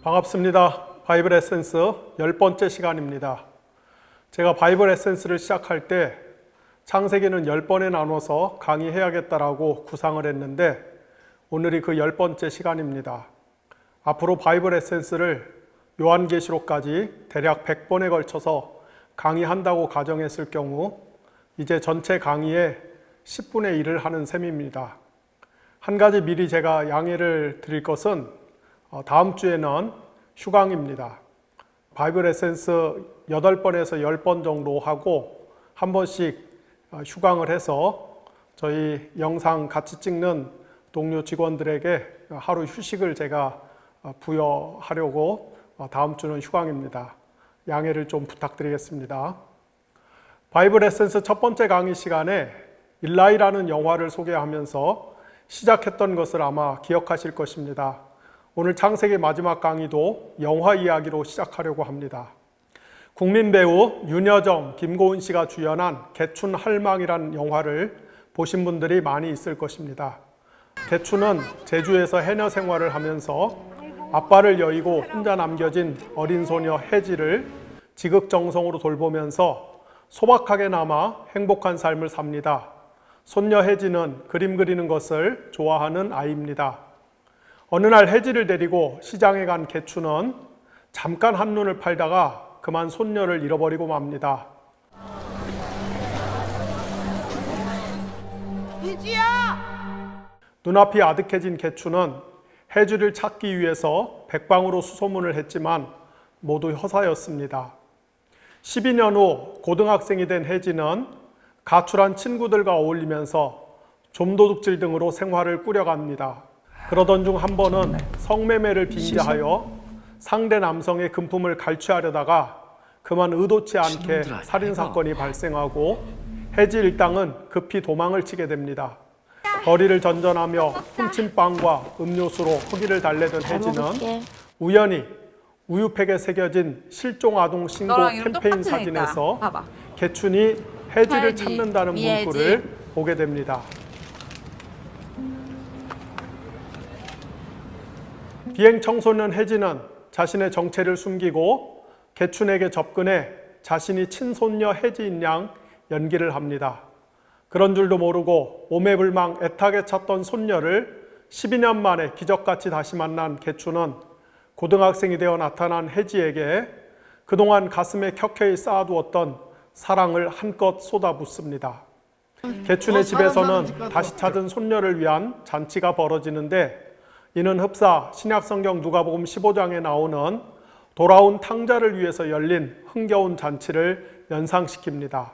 반갑습니다. 바이블 에센스 10번째 시간입니다. 제가 바이블 에센스를 시작할 때 창세기는 10번에 나눠서 강의해야겠다라고 구상을 했는데 오늘이 그 10번째 시간입니다. 앞으로 바이블 에센스를 요한계시록까지 대략 100번에 걸쳐서 강의한다고 가정했을 경우 이제 전체 강의의 10분의 1을 하는 셈입니다. 한 가지 미리 제가 양해를 드릴 것은 다음 주에는 휴강입니다. 바이블 에센스 8번에서 10번 정도 하고 한 번씩 휴강을 해서 저희 영상 같이 찍는 동료 직원들에게 하루 휴식을 제가 부여하려고 다음 주는 휴강입니다. 양해를 좀 부탁드리겠습니다. 바이블 에센스 첫 번째 강의 시간에 일라이라는 영화를 소개하면서 시작했던 것을 아마 기억하실 것입니다. 오늘 창세기 마지막 강의도 영화 이야기로 시작하려고 합니다. 국민 배우 윤여정, 김고은 씨가 주연한 개춘할망이라는 영화를 보신 분들이 많이 있을 것입니다. 개춘은 제주에서 해녀 생활을 하면서 아빠를 여의고 혼자 남겨진 어린 소녀 혜지를 지극정성으로 돌보면서 소박하게나마 행복한 삶을 삽니다. 손녀 혜지는 그림 그리는 것을 좋아하는 아이입니다. 어느 날 혜지를 데리고 시장에 간 개춘은 잠깐 한눈을 팔다가 그만 손녀를 잃어버리고 맙니다. 혜지야! 눈앞이 아득해진 개춘은 혜지를 찾기 위해서 백방으로 수소문을 했지만 모두 허사였습니다. 12년 후 고등학생이 된 혜지는 가출한 친구들과 어울리면서 좀도둑질 등으로 생활을 꾸려갑니다. 그러던 중 한 번은 성매매를 빙자하여 상대 남성의 금품을 갈취하려다가 그만 의도치 않게 살인사건이 발생하고 혜지 일당은 급히 도망을 치게 됩니다. 거리를 전전하며 훔친 빵과 음료수로 허기를 달래던 혜지는 우연히 우유팩에 새겨진 실종 아동 신고 캠페인 사진에서 개춘이 혜지를 찾는다는 문구를 보게 됩니다. 비행 청소년 혜지는 자신의 정체를 숨기고 개춘에게 접근해 자신이 친손녀 혜지인 양 연기를 합니다. 그런 줄도 모르고 오매불망 애타게 찾던 손녀를 12년 만에 기적같이 다시 만난 개춘은 고등학생이 되어 나타난 혜지에게 그동안 가슴에 켜켜이 쌓아두었던 사랑을 한껏 쏟아붓습니다. 개춘의 집에서는 다시 찾은 손녀를 위한 잔치가 벌어지는데 이는 흡사 신약성경 누가복음 15장에 나오는 돌아온 탕자를 위해서 열린 흥겨운 잔치를 연상시킵니다.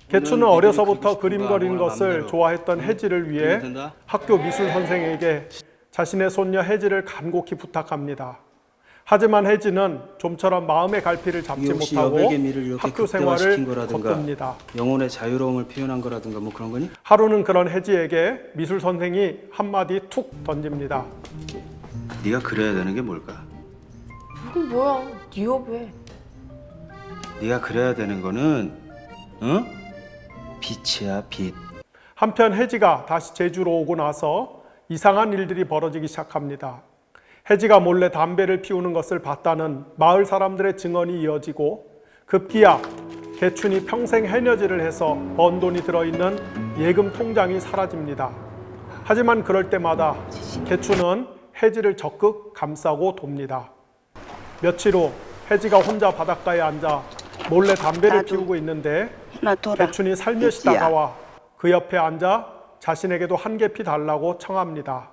개춘은 어려서부터 그림 그리는 것을 좋아했던 혜지를 위해 학교 미술 선생에게 자신의 손녀 혜지를 간곡히 부탁합니다. 하지만 혜지는 좀처럼 마음의 갈피를 잡지 못하고 학교 생활을 거듭니다. 영혼의 자유로움을 표현한 거라든가 뭐 그런 거니? 하루는 그런 혜지에게 미술 선생이 한마디 툭 던집니다. 네가 그려야 되는 게 뭘까? 이건 뭐야? 네 업에. 네가 그려야 되는 거는 빛이야, 빛. 한편 혜지가 다시 제주로 오고 나서 이상한 일들이 벌어지기 시작합니다. 혜지가 몰래 담배를 피우는 것을 봤다는 마을 사람들의 증언이 이어지고 급기야 개춘이 평생 해녀질을 해서 번 돈이 들어있는 예금 통장이 사라집니다. 하지만 그럴 때마다 개춘은 혜지를 적극 감싸고 돕니다. 며칠 후 혜지가 혼자 바닷가에 앉아 몰래 담배를 피우고 있는데 개춘이 살며시 다가와 그 옆에 앉아 자신에게도 한 개 피 달라고 청합니다.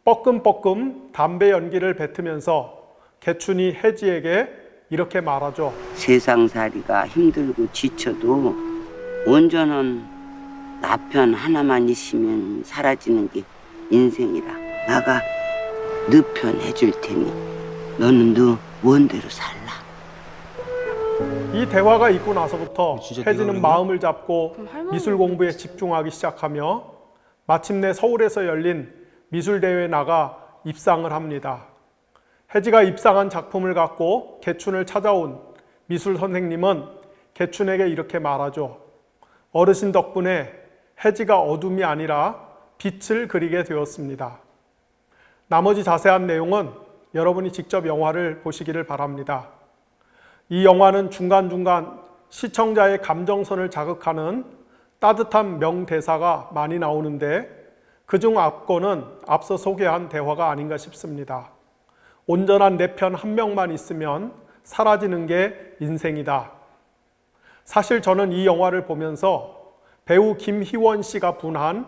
뻐끔뻐끔 담배 연기를 뱉으면서 개춘이 혜지에게 이렇게 말하죠. 세상살이가 힘들고 지쳐도 온전한 나편 하나만 있으면 사라지는 게 인생이라. 나가 너 편 해줄 테니 너는 너 원대로 살라. 이 대화가 있고 나서부터 혜지는 마음을 잡고 미술 공부에 집중하기 시작하며 마침내 서울에서 열린 미술대회에 나가 입상을 합니다. 혜지가 입상한 작품을 갖고 개춘을 찾아온 미술 선생님은 개춘에게 이렇게 말하죠. 어르신 덕분에 혜지가 어둠이 아니라 빛을 그리게 되었습니다. 나머지 자세한 내용은 여러분이 직접 영화를 보시기를 바랍니다. 이 영화는 중간중간 시청자의 감정선을 자극하는 따뜻한 명대사가 많이 나오는데 그중 앞권은 앞서 소개한 대화가 아닌가 싶습니다. 온전한 내 편 한 명만 있으면 사라지는 게 인생이다. 사실 저는 이 영화를 보면서 배우 김희원 씨가 분한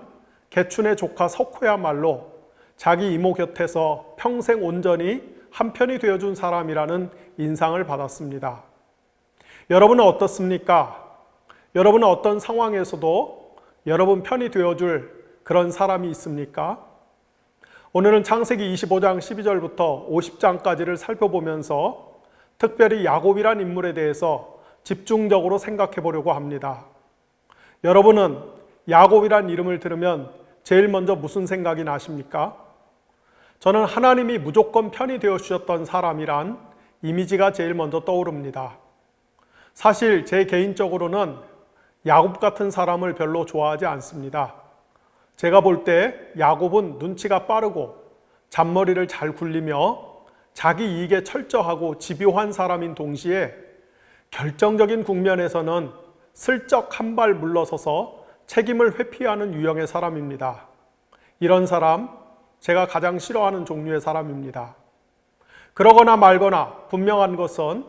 개춘의 조카 석호야말로 자기 이모 곁에서 평생 온전히 한편이 되어준 사람이라는 인상을 받았습니다. 여러분은 어떻습니까? 여러분은 어떤 상황에서도 여러분 편이 되어줄 그런 사람이 있습니까? 오늘은 창세기 25장 12절부터 50장까지를 살펴보면서 특별히 야곱이란 인물에 대해서 집중적으로 생각해 보려고 합니다. 여러분은 야곱이란 이름을 들으면 제일 먼저 무슨 생각이 나십니까? 저는 하나님이 무조건 편이 되어 주셨던 사람이란 이미지가 제일 먼저 떠오릅니다. 사실 제 개인적으로는 야곱 같은 사람을 별로 좋아하지 않습니다. 제가 볼 때 야곱은 눈치가 빠르고 잔머리를 잘 굴리며 자기 이익에 철저하고 집요한 사람인 동시에 결정적인 국면에서는 슬쩍 한 발 물러서서 책임을 회피하는 유형의 사람입니다. 이런 사람, 제가 가장 싫어하는 종류의 사람입니다. 그러거나 말거나 분명한 것은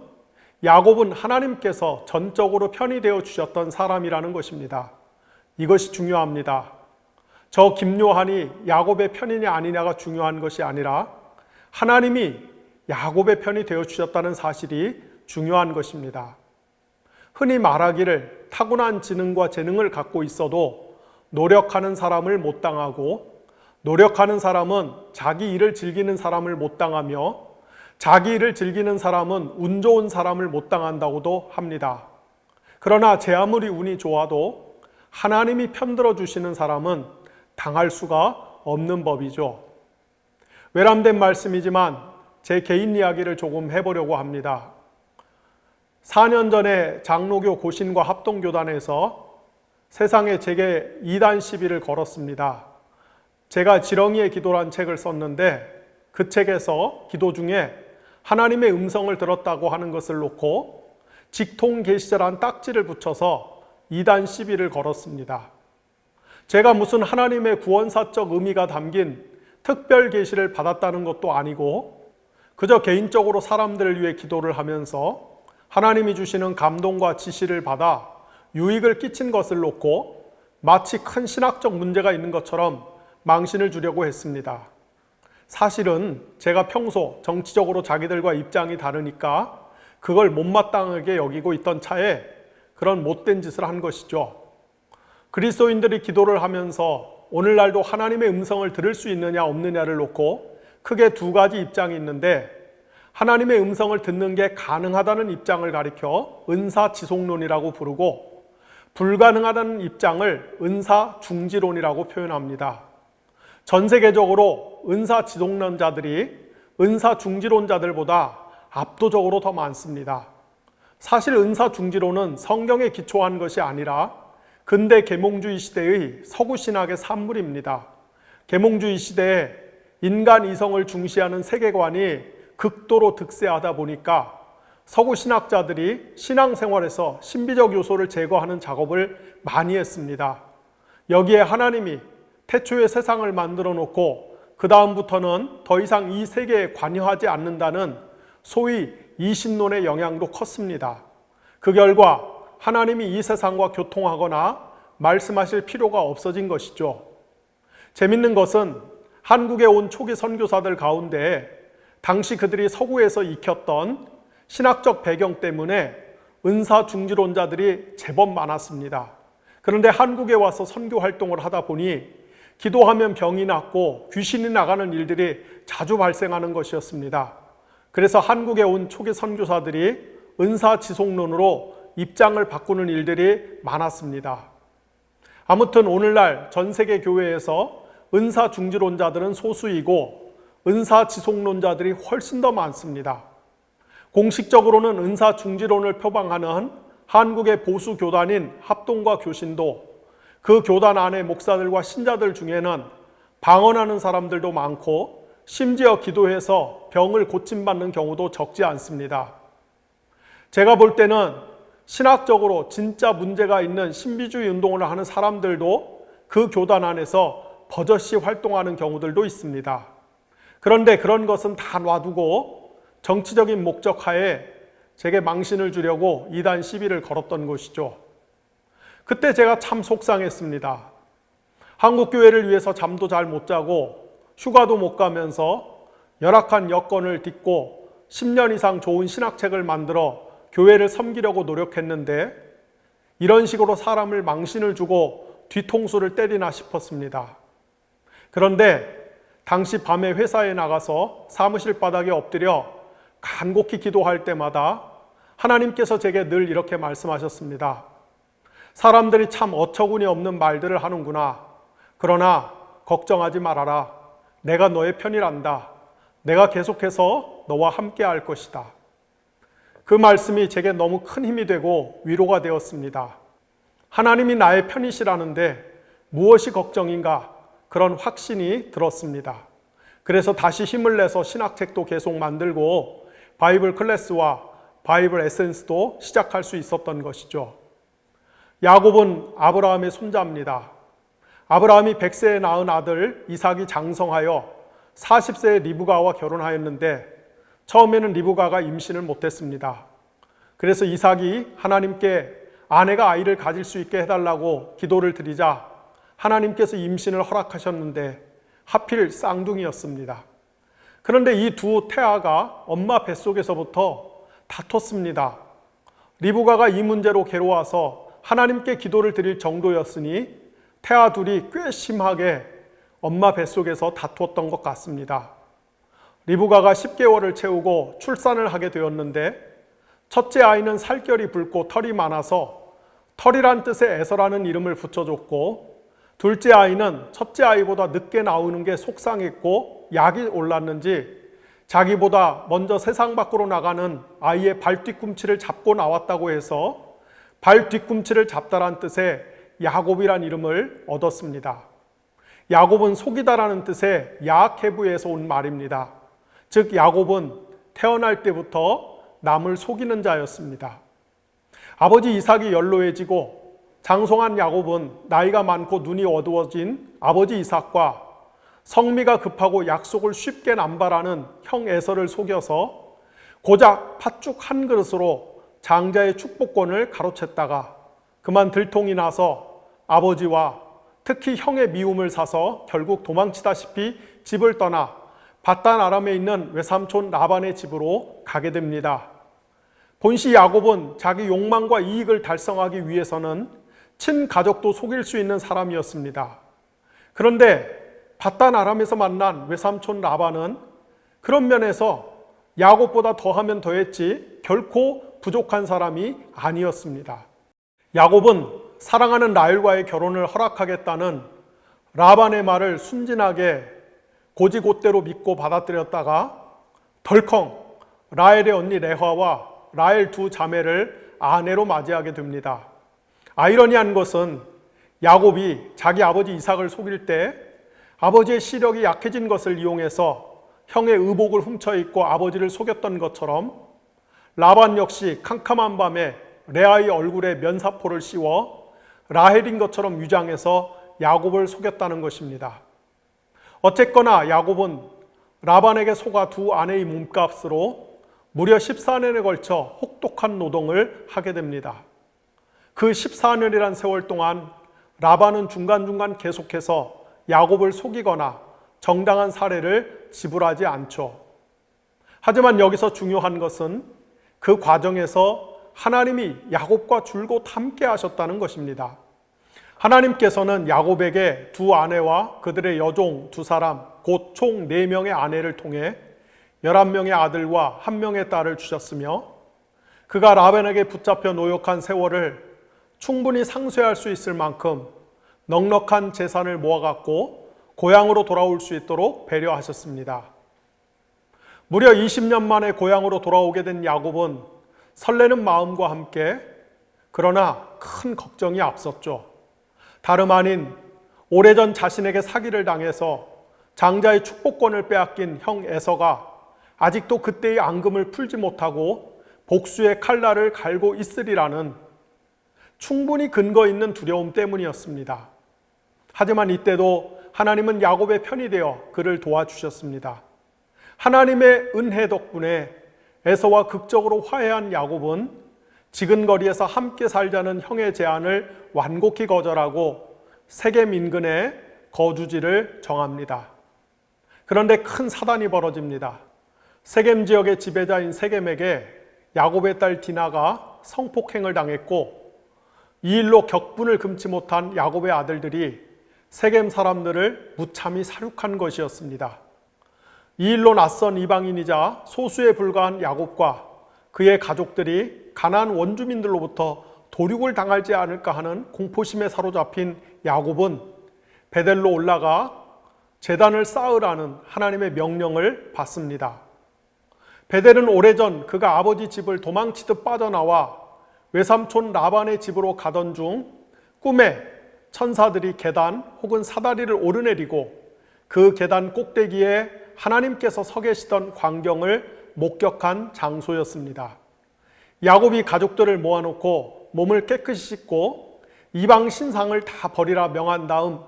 야곱은 하나님께서 전적으로 편이 되어 주셨던 사람이라는 것입니다. 이것이 중요합니다. 저 김요한이 야곱의 편이냐 아니냐가 중요한 것이 아니라 하나님이 야곱의 편이 되어 주셨다는 사실이 중요한 것입니다. 흔히 말하기를 타고난 지능과 재능을 갖고 있어도 노력하는 사람을 못 당하고 노력하는 사람은 자기 일을 즐기는 사람을 못 당하며 자기 일을 즐기는 사람은 운 좋은 사람을 못 당한다고도 합니다. 그러나 제 아무리 운이 좋아도 하나님이 편들어 주시는 사람은 당할 수가 없는 법이죠. 외람된 말씀이지만 제 개인 이야기를 조금 해보려고 합니다. 4년 전에 장로교 고신과 합동교단에서 세상에 제게 2단 시비를 걸었습니다. 제가 지렁이의 기도란 책을 썼는데 그 책에서 기도 중에 하나님의 음성을 들었다고 하는 것을 놓고 직통계시자란 딱지를 붙여서 2단 시비를 걸었습니다. 제가 무슨 하나님의 구원사적 의미가 담긴 특별 계시를 받았다는 것도 아니고 그저 개인적으로 사람들을 위해 기도를 하면서 하나님이 주시는 감동과 지시를 받아 유익을 끼친 것을 놓고 마치 큰 신학적 문제가 있는 것처럼 망신을 주려고 했습니다. 사실은 제가 평소 정치적으로 자기들과 입장이 다르니까 그걸 못마땅하게 여기고 있던 차에 그런 못된 짓을 한 것이죠. 그리스도인들이 기도를 하면서 오늘날도 하나님의 음성을 들을 수 있느냐 없느냐를 놓고 크게 두 가지 입장이 있는데 하나님의 음성을 듣는 게 가능하다는 입장을 가리켜 은사지속론이라고 부르고 불가능하다는 입장을 은사중지론이라고 표현합니다. 전 세계적으로 은사지속론자들이 은사중지론자들보다 압도적으로 더 많습니다. 사실 은사중지론은 성경에 기초한 것이 아니라 근대 계몽주의 시대의 서구신학의 산물입니다. 계몽주의 시대에 인간 이성을 중시하는 세계관이 극도로 득세하다 보니까 서구 신학자들이 신앙생활에서 신비적 요소를 제거하는 작업을 많이 했습니다. 여기에 하나님이 태초에 세상을 만들어 놓고 그 다음부터는 더 이상 이 세계에 관여하지 않는다는 소위 이신론의 영향도 컸습니다. 그 결과 하나님이 이 세상과 교통하거나 말씀하실 필요가 없어진 것이죠. 재밌는 것은 한국에 온 초기 선교사들 가운데 당시 그들이 서구에서 익혔던 신학적 배경 때문에 은사중지론자들이 제법 많았습니다. 그런데 한국에 와서 선교 활동을 하다 보니 기도하면 병이 낫고 귀신이 나가는 일들이 자주 발생하는 것이었습니다. 그래서 한국에 온 초기 선교사들이 은사지속론으로 입장을 바꾸는 일들이 많았습니다. 아무튼 오늘날 전 세계 교회에서 은사중지론자들은 소수이고 은사지속론자들이 훨씬 더 많습니다. 공식적으로는 은사중지론을 표방하는 한국의 보수 교단인 합동과 교신도 그 교단 안의 목사들과 신자들 중에는 방언하는 사람들도 많고 심지어 기도해서 병을 고침받는 경우도 적지 않습니다. 제가 볼 때는 신학적으로 진짜 문제가 있는 신비주의 운동을 하는 사람들도 그 교단 안에서 버젓이 활동하는 경우들도 있습니다. 그런데 그런 것은 다 놔두고 정치적인 목적 하에 제게 망신을 주려고 이단 시비를 걸었던 것이죠. 그때 제가 참 속상했습니다. 한국교회를 위해서 잠도 잘 못 자고 휴가도 못 가면서 열악한 여건을 딛고 10년 이상 좋은 신학책을 만들어 교회를 섬기려고 노력했는데 이런 식으로 사람을 망신을 주고 뒤통수를 때리나 싶었습니다. 그런데 당시 밤에 회사에 나가서 사무실 바닥에 엎드려 간곡히 기도할 때마다 하나님께서 제게 늘 이렇게 말씀하셨습니다. 사람들이 참 어처구니 없는 말들을 하는구나. 그러나 걱정하지 말아라. 내가 너의 편이란다. 내가 계속해서 너와 함께 할 것이다. 그 말씀이 제게 너무 큰 힘이 되고 위로가 되었습니다. 하나님이 나의 편이시라는데 무엇이 걱정인가? 그런 확신이 들었습니다. 그래서 다시 힘을 내서 신학책도 계속 만들고 바이블 클래스와 바이블 에센스도 시작할 수 있었던 것이죠. 야곱은 아브라함의 손자입니다. 아브라함이 100세에 낳은 아들 이삭이 장성하여 40세에 리브가와 결혼하였는데 처음에는 리브가가 임신을 못했습니다. 그래서 이삭이 하나님께 아내가 아이를 가질 수 있게 해달라고 기도를 드리자 하나님께서 임신을 허락하셨는데 하필 쌍둥이였습니다. 그런데 이 두 태아가 엄마 뱃속에서부터 다퉜습니다. 리브가가 이 문제로 괴로워서 하나님께 기도를 드릴 정도였으니 태아 둘이 꽤 심하게 엄마 뱃속에서 다투었던 것 같습니다. 리브가가 10개월을 채우고 출산을 하게 되었는데 첫째 아이는 살결이 붉고 털이 많아서 털이란 뜻의 에서라는 이름을 붙여줬고 둘째 아이는 첫째 아이보다 늦게 나오는 게 속상했고 약이 올랐는지 자기보다 먼저 세상 밖으로 나가는 아이의 발 뒤꿈치를 잡고 나왔다고 해서 발 뒤꿈치를 잡다란 뜻의 야곱이란 이름을 얻었습니다. 야곱은 속이다라는 뜻의 야케브에서 온 말입니다. 즉 야곱은 태어날 때부터 남을 속이는 자였습니다. 아버지 이삭이 연로해지고 장성한 야곱은 나이가 많고 눈이 어두워진 아버지 이삭과 성미가 급하고 약속을 쉽게 남발하는 형 에서를 속여서 고작 팥죽 한 그릇으로 장자의 축복권을 가로챘다가 그만 들통이 나서 아버지와 특히 형의 미움을 사서 결국 도망치다시피 집을 떠나 밧단 아람에 있는 외삼촌 라반의 집으로 가게 됩니다. 본시 야곱은 자기 욕망과 이익을 달성하기 위해서는 친가족도 속일 수 있는 사람이었습니다. 그런데 밧단 아람에서 만난 외삼촌 라반은 그런 면에서 야곱보다 더하면 더했지 결코 부족한 사람이 아니었습니다. 야곱은 사랑하는 라헬과의 결혼을 허락하겠다는 라반의 말을 순진하게 고지곧대로 믿고 받아들였다가 덜컹 라헬의 언니 레화와 라헬 두 자매를 아내로 맞이하게 됩니다. 아이러니한 것은 야곱이 자기 아버지 이삭을 속일 때 아버지의 시력이 약해진 것을 이용해서 형의 의복을 훔쳐입고 아버지를 속였던 것처럼 라반 역시 캄캄한 밤에 레아의 얼굴에 면사포를 씌워 라헬인 것처럼 위장해서 야곱을 속였다는 것입니다. 어쨌거나 야곱은 라반에게 속아 두 아내의 몸값으로 무려 14년에 걸쳐 혹독한 노동을 하게 됩니다. 그 14년이란 세월 동안 라반은 중간중간 계속해서 야곱을 속이거나 정당한 사례를 지불하지 않죠. 하지만 여기서 중요한 것은 그 과정에서 하나님이 야곱과 줄곧 함께 하셨다는 것입니다. 하나님께서는 야곱에게 두 아내와 그들의 여종 두 사람, 곧 총 4명의 아내를 통해 11명의 아들과 1명의 딸을 주셨으며 그가 라반에게 붙잡혀 노역한 세월을 충분히 상쇄할 수 있을 만큼 넉넉한 재산을 모아갖고 고향으로 돌아올 수 있도록 배려하셨습니다. 무려 20년 만에 고향으로 돌아오게 된 야곱은 설레는 마음과 함께 그러나 큰 걱정이 앞섰죠. 다름 아닌 오래전 자신에게 사기를 당해서 장자의 축복권을 빼앗긴 형 에서가 아직도 그때의 앙금을 풀지 못하고 복수의 칼날을 갈고 있으리라는 충분히 근거 있는 두려움 때문이었습니다. 하지만 이때도 하나님은 야곱의 편이 되어 그를 도와주셨습니다. 하나님의 은혜 덕분에 에서와 극적으로 화해한 야곱은 지근거리에서 함께 살자는 형의 제안을 완곡히 거절하고 세겜 인근에 거주지를 정합니다. 그런데 큰 사단이 벌어집니다. 세겜 지역의 지배자인 세겜에게 야곱의 딸 디나가 성폭행을 당했고 이 일로 격분을 금치 못한 야곱의 아들들이 세겜 사람들을 무참히 살육한 것이었습니다. 이 일로 낯선 이방인이자 소수에 불과한 야곱과 그의 가족들이 가나안 원주민들로부터 도륙을 당하지 않을까 하는 공포심에 사로잡힌 야곱은 베델로 올라가 제단을 쌓으라는 하나님의 명령을 받습니다. 베델은 오래전 그가 아버지 집을 도망치듯 빠져나와 외삼촌 라반의 집으로 가던 중 꿈에 천사들이 계단 혹은 사다리를 오르내리고 그 계단 꼭대기에 하나님께서 서 계시던 광경을 목격한 장소였습니다. 야곱이 가족들을 모아놓고 몸을 깨끗이 씻고 이방 신상을 다 버리라 명한 다음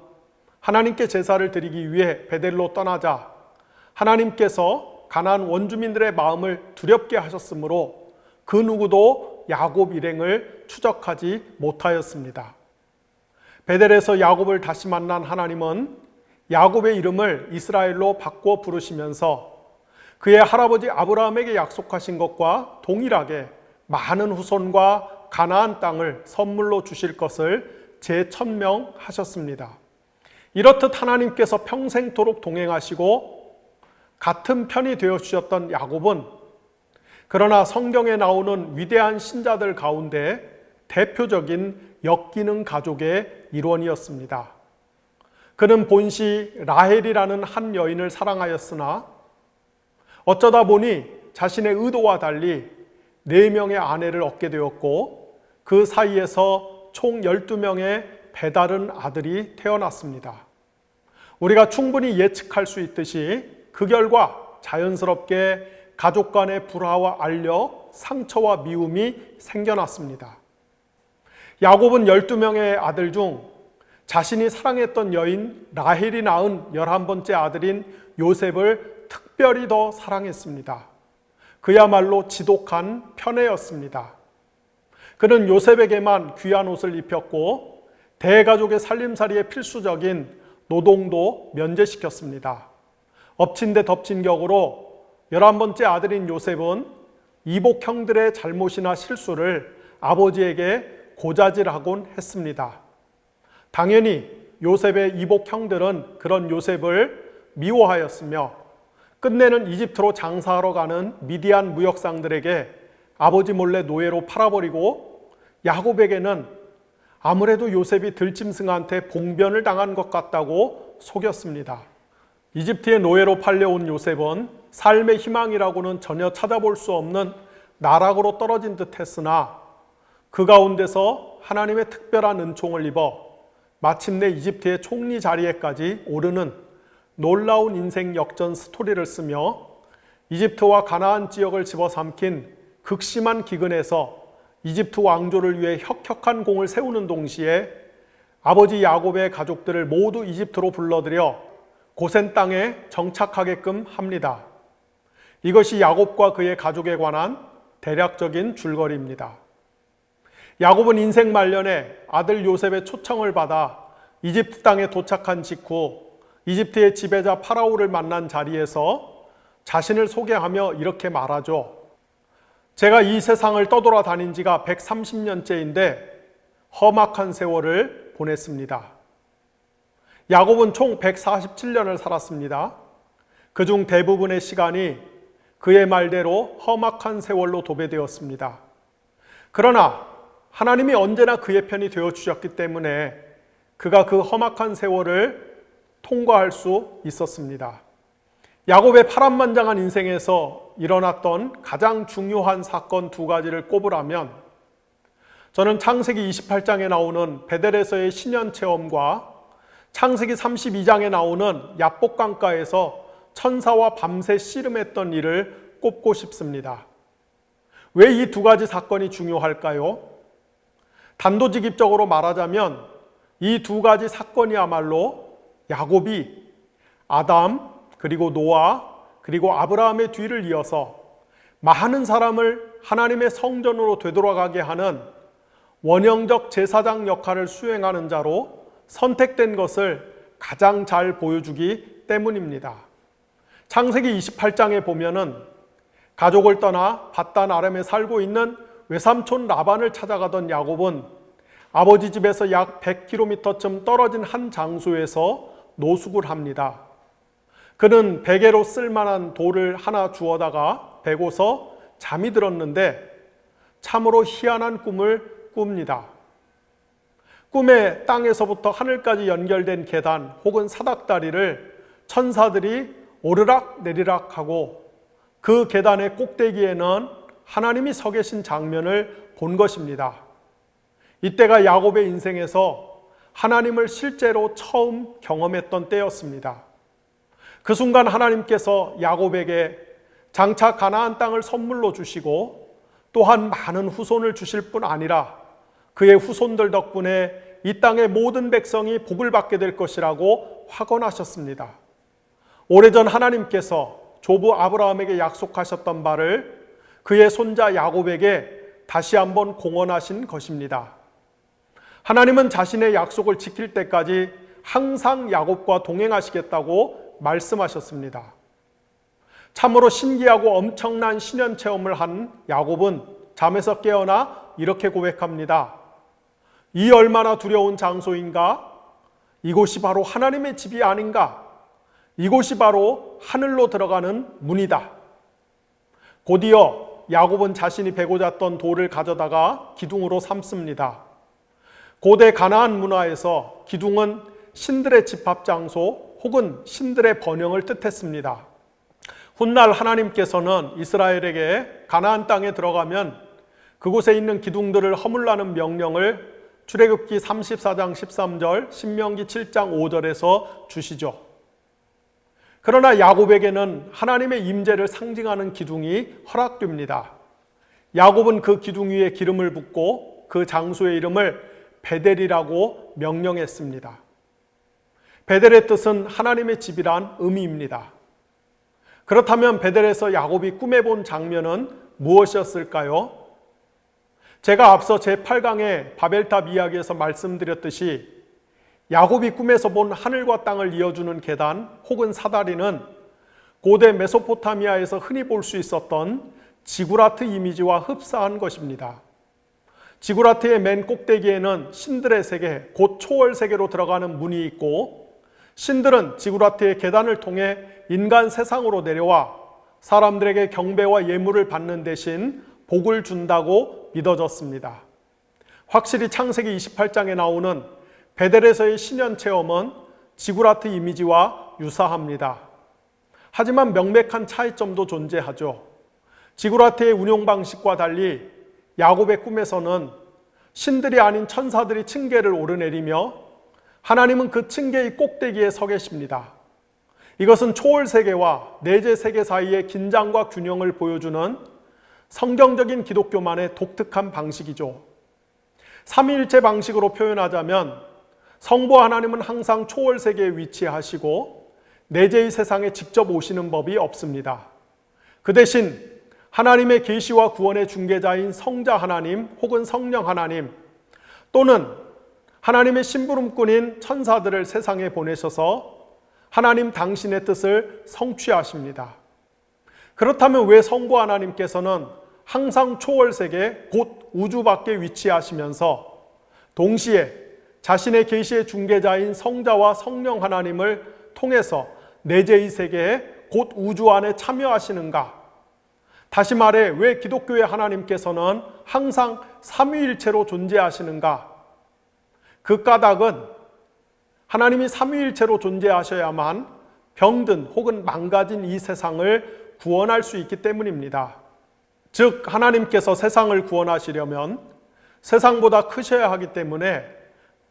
하나님께 제사를 드리기 위해 베델로 떠나자 하나님께서 가나안 원주민들의 마음을 두렵게 하셨으므로 그 누구도 야곱 일행을 추적하지 못하였습니다. 베델에서 야곱을 다시 만난 하나님은 야곱의 이름을 이스라엘로 바꿔 부르시면서 그의 할아버지 아브라함에게 약속하신 것과 동일하게 많은 후손과 가나안 땅을 선물로 주실 것을 재천명하셨습니다. 이렇듯 하나님께서 평생토록 동행하시고 같은 편이 되어주셨던 야곱은 그러나 성경에 나오는 위대한 신자들 가운데 대표적인 역기능 가족의 일원이었습니다. 그는 본시 라헬이라는 한 여인을 사랑하였으나 어쩌다 보니 자신의 의도와 달리 4명의 아내를 얻게 되었고 그 사이에서 총 12명의 배다른 아들이 태어났습니다. 우리가 충분히 예측할 수 있듯이 그 결과 자연스럽게 가족 간의 불화와 알력, 상처와 미움이 생겨났습니다. 야곱은 12명의 아들 중 자신이 사랑했던 여인 라헬이 낳은 11번째 아들인 요셉을 특별히 더 사랑했습니다. 그야말로 지독한 편애였습니다. 그는 요셉에게만 귀한 옷을 입혔고 대가족의 살림살이에 필수적인 노동도 면제시켰습니다. 엎친 데 덮친 격으로 11번째 아들인 요셉은 이복 형들의 잘못이나 실수를 아버지에게 고자질하곤 했습니다. 당연히 요셉의 이복 형들은 그런 요셉을 미워하였으며 끝내는 이집트로 장사하러 가는 미디안 무역상들에게 아버지 몰래 노예로 팔아버리고 야곱에게는 아무래도 요셉이 들짐승한테 봉변을 당한 것 같다고 속였습니다. 이집트의 노예로 팔려온 요셉은 삶의 희망이라고는 전혀 찾아볼 수 없는 나락으로 떨어진 듯 했으나 그 가운데서 하나님의 특별한 은총을 입어 마침내 이집트의 총리 자리에까지 오르는 놀라운 인생 역전 스토리를 쓰며 이집트와 가나안 지역을 집어삼킨 극심한 기근에서 이집트 왕조를 위해 혁혁한 공을 세우는 동시에 아버지 야곱의 가족들을 모두 이집트로 불러들여 고센 땅에 정착하게끔 합니다. 이것이 야곱과 그의 가족에 관한 대략적인 줄거리입니다. 야곱은 인생 말년에 아들 요셉의 초청을 받아 이집트 땅에 도착한 직후 이집트의 지배자 파라오를 만난 자리에서 자신을 소개하며 이렇게 말하죠. 제가 이 세상을 떠돌아다닌 지가 130년째인데 험악한 세월을 보냈습니다. 야곱은 총 147년을 살았습니다. 그중 대부분의 시간이 그의 말대로 험악한 세월로 도배되었습니다. 그러나 하나님이 언제나 그의 편이 되어주셨기 때문에 그가 그 험악한 세월을 통과할 수 있었습니다. 야곱의 파란만장한 인생에서 일어났던 가장 중요한 사건 2가지를 꼽으라면 저는 창세기 28장에 나오는 베델에서의 신년 체험과 창세기 32장에 나오는 야복 강가에서 천사와 밤새 씨름했던 일을 꼽고 싶습니다. 왜 이 두 가지 사건이 중요할까요? 단도직입적으로 말하자면 이 두 가지 사건이야말로 야곱이 아담, 그리고 노아, 그리고 아브라함의 뒤를 이어서 많은 사람을 하나님의 성전으로 되돌아가게 하는 원형적 제사장 역할을 수행하는 자로 선택된 것을 가장 잘 보여주기 때문입니다. 창세기 28장에 보면은 가족을 떠나 밧단 아람에 살고 있는 외삼촌 라반을 찾아가던 야곱은 아버지 집에서 약 100km쯤 떨어진 한 장소에서 노숙을 합니다. 그는 베개로 쓸만한 돌을 하나 주워다가 베고서 잠이 들었는데 참으로 희한한 꿈을 꿉니다. 꿈에 땅에서부터 하늘까지 연결된 계단 혹은 사닥다리를 천사들이 오르락 내리락 하고 그 계단의 꼭대기에는 하나님이 서 계신 장면을 본 것입니다. 이때가 야곱의 인생에서 하나님을 실제로 처음 경험했던 때였습니다. 그 순간 하나님께서 야곱에게 장차 가나안 땅을 선물로 주시고 또한 많은 후손을 주실 뿐 아니라 그의 후손들 덕분에 이 땅의 모든 백성이 복을 받게 될 것이라고 확언하셨습니다. 오래전 하나님께서 조부 아브라함에게 약속하셨던 바를 그의 손자 야곱에게 다시 한번 공언하신 것입니다. 하나님은 자신의 약속을 지킬 때까지 항상 야곱과 동행하시겠다고 말씀하셨습니다. 참으로 신기하고 엄청난 신년 체험을 한 야곱은 잠에서 깨어나 이렇게 고백합니다. 이 얼마나 두려운 장소인가? 이곳이 바로 하나님의 집이 아닌가? 이곳이 바로 하늘로 들어가는 문이다. 곧이어 야곱은 자신이 베고 잤던 돌을 가져다가 기둥으로 삼습니다. 고대 가나안 문화에서 기둥은 신들의 집합 장소 혹은 신들의 번영을 뜻했습니다. 훗날 하나님께서는 이스라엘에게 가나안 땅에 들어가면 그곳에 있는 기둥들을 허물라는 명령을 출애굽기 34장 13절, 신명기 7장 5절에서 주시죠. 그러나 야곱에게는 하나님의 임재를 상징하는 기둥이 허락됩니다. 야곱은 그 기둥 위에 기름을 붓고 그 장소의 이름을 베델이라고 명령했습니다. 베델의 뜻은 하나님의 집이란 의미입니다. 그렇다면 베델에서 야곱이 꿈에 본 장면은 무엇이었을까요? 제가 앞서 제8강의 바벨탑 이야기에서 말씀드렸듯이 야곱이 꿈에서 본 하늘과 땅을 이어주는 계단 혹은 사다리는 고대 메소포타미아에서 흔히 볼 수 있었던 지구라트 이미지와 흡사한 것입니다. 지구라트의 맨 꼭대기에는 신들의 세계, 곧 초월 세계로 들어가는 문이 있고 신들은 지구라트의 계단을 통해 인간 세상으로 내려와 사람들에게 경배와 예물을 받는 대신 복을 준다고 믿어졌습니다. 확실히 창세기 28장에 나오는 베델에서의 신년 체험은 지구라트 이미지와 유사합니다. 하지만 명백한 차이점도 존재하죠. 지구라트의 운용 방식과 달리 야곱의 꿈에서는 신들이 아닌 천사들이 층계를 오르내리며 하나님은 그 층계의 꼭대기에 서 계십니다. 이것은 초월 세계와 내재 세계 사이의 긴장과 균형을 보여주는 성경적인 기독교만의 독특한 방식이죠. 삼위일체 방식으로 표현하자면 성부 하나님은 항상 초월 세계에 위치하시고 내재의 세상에 직접 오시는 법이 없습니다. 그 대신 하나님의 계시와 구원의 중개자인 성자 하나님 혹은 성령 하나님 또는 하나님의 심부름꾼인 천사들을 세상에 보내셔서 하나님 당신의 뜻을 성취하십니다. 그렇다면 왜 성부 하나님께서는 항상 초월 세계 곧 우주 밖에 위치하시면서 동시에 자신의 계시의 중개자인 성자와 성령 하나님을 통해서 내재의 세계에 곧 우주 안에 참여하시는가? 다시 말해 왜 기독교의 하나님께서는 항상 삼위일체로 존재하시는가? 그 까닭은 하나님이 삼위일체로 존재하셔야만 병든 혹은 망가진 이 세상을 구원할 수 있기 때문입니다. 즉 하나님께서 세상을 구원하시려면 세상보다 크셔야 하기 때문에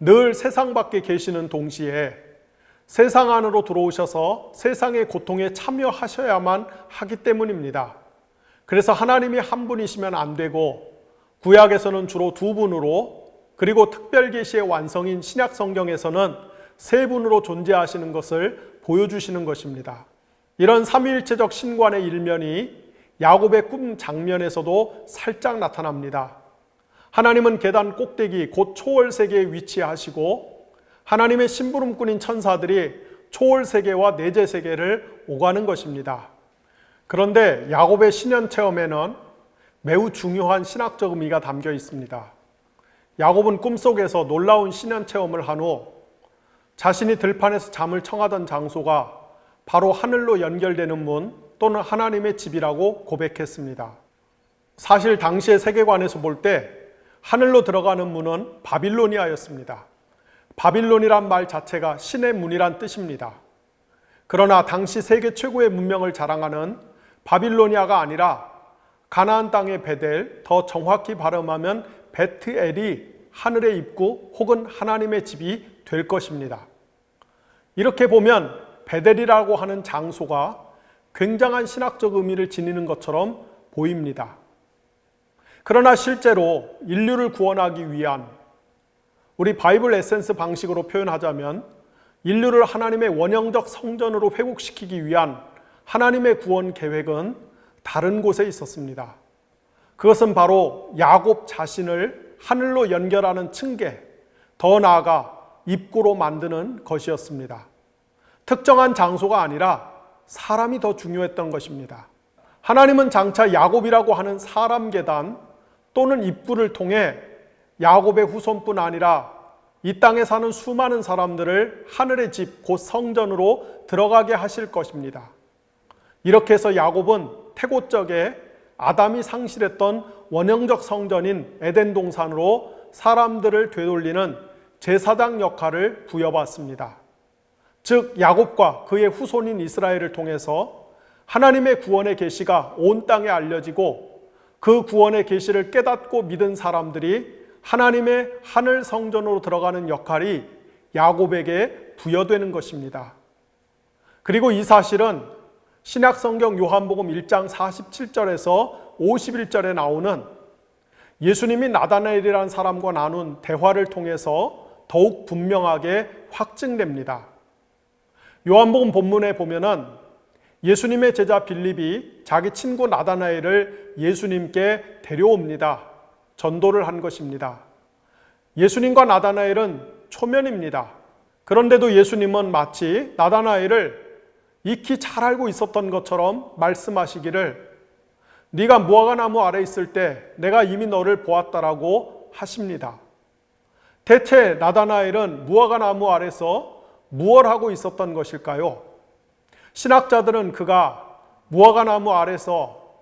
늘 세상 밖에 계시는 동시에 세상 안으로 들어오셔서 세상의 고통에 참여하셔야만 하기 때문입니다. 그래서 하나님이 한 분이시면 안 되고 구약에서는 주로 두 분으로, 그리고 특별계시의 완성인 신약 성경에서는 세 분으로 존재하시는 것을 보여주시는 것입니다. 이런 삼위일체적 신관의 일면이 야곱의 꿈 장면에서도 살짝 나타납니다. 하나님은 계단 꼭대기 곧 초월세계에 위치하시고 하나님의 심부름꾼인 천사들이 초월세계와 내재세계를 오가는 것입니다. 그런데 야곱의 신현체험에는 매우 중요한 신학적 의미가 담겨 있습니다. 야곱은 꿈속에서 놀라운 신현체험을 한 후 자신이 들판에서 잠을 청하던 장소가 바로 하늘로 연결되는 문 또는 하나님의 집이라고 고백했습니다. 사실 당시의 세계관에서 볼 때 하늘로 들어가는 문은 바빌로니아였습니다. 바빌론이란 말 자체가 신의 문이란 뜻입니다. 그러나 당시 세계 최고의 문명을 자랑하는 바빌로니아가 아니라 가나안 땅의 베델, 더 정확히 발음하면 베트엘이 하늘의 입구 혹은 하나님의 집이 될 것입니다. 이렇게 보면 베델이라고 하는 장소가 굉장한 신학적 의미를 지니는 것처럼 보입니다. 그러나 실제로 인류를 구원하기 위한, 우리 바이블 에센스 방식으로 표현하자면 인류를 하나님의 원형적 성전으로 회복시키기 위한 하나님의 구원 계획은 다른 곳에 있었습니다. 그것은 바로 야곱 자신을 하늘로 연결하는 층계, 더 나아가 입구로 만드는 것이었습니다. 특정한 장소가 아니라 사람이 더 중요했던 것입니다. 하나님은 장차 야곱이라고 하는 사람 계단 또는 입구를 통해 야곱의 후손뿐 아니라 이 땅에 사는 수많은 사람들을 하늘의 집, 곧 성전으로 들어가게 하실 것입니다. 이렇게 해서 야곱은 태고적에 아담이 상실했던 원형적 성전인 에덴 동산으로 사람들을 되돌리는 제사장 역할을 부여받습니다. 즉 야곱과 그의 후손인 이스라엘을 통해서 하나님의 구원의 계시가 온 땅에 알려지고 그 구원의 계시를 깨닫고 믿은 사람들이 하나님의 하늘 성전으로 들어가는 역할이 야곱에게 부여되는 것입니다. 그리고 이 사실은 신약 성경 요한복음 1장 47절에서 51절에 나오는 예수님이 나다나엘이라는 사람과 나눈 대화를 통해서 더욱 분명하게 확증됩니다. 요한복음 본문에 보면은 예수님의 제자 빌립이 자기 친구 나다나엘을 예수님께 데려옵니다. 전도를 한 것입니다. 예수님과 나다나엘은 초면입니다. 그런데도 예수님은 마치 나다나엘을 익히 잘 알고 있었던 것처럼 말씀하시기를 네가 무화과나무 아래 있을 때 내가 이미 너를 보았다라고 하십니다. 대체 나다나엘은 무화과나무 아래서 무엇을 하고 있었던 것일까요? 신학자들은 그가 무화과나무 아래서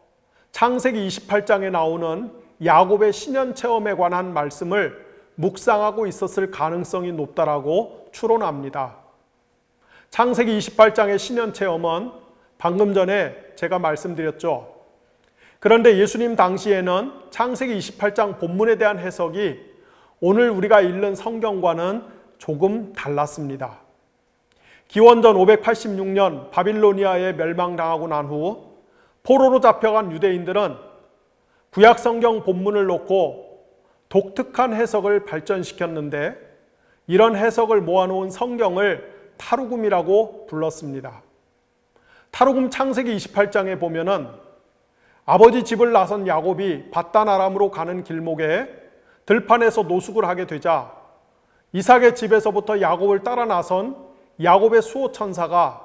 창세기 28장에 나오는 야곱의 신현체험에 관한 말씀을 묵상하고 있었을 가능성이 높다라고 추론합니다. 창세기 28장의 신현체험은 방금 전에 제가 말씀드렸죠. 그런데 예수님 당시에는 창세기 28장 본문에 대한 해석이 오늘 우리가 읽는 성경과는 조금 달랐습니다. 기원전 586년 바빌로니아에 멸망당하고 난 후 포로로 잡혀간 유대인들은 구약 성경 본문을 놓고 독특한 해석을 발전시켰는데 이런 해석을 모아놓은 성경을 타르굼이라고 불렀습니다. 타르굼 창세기 28장에 보면은 아버지 집을 나선 야곱이 밧단 아람으로 가는 길목에 들판에서 노숙을 하게 되자 이삭의 집에서부터 야곱을 따라 나선 야곱의 수호 천사가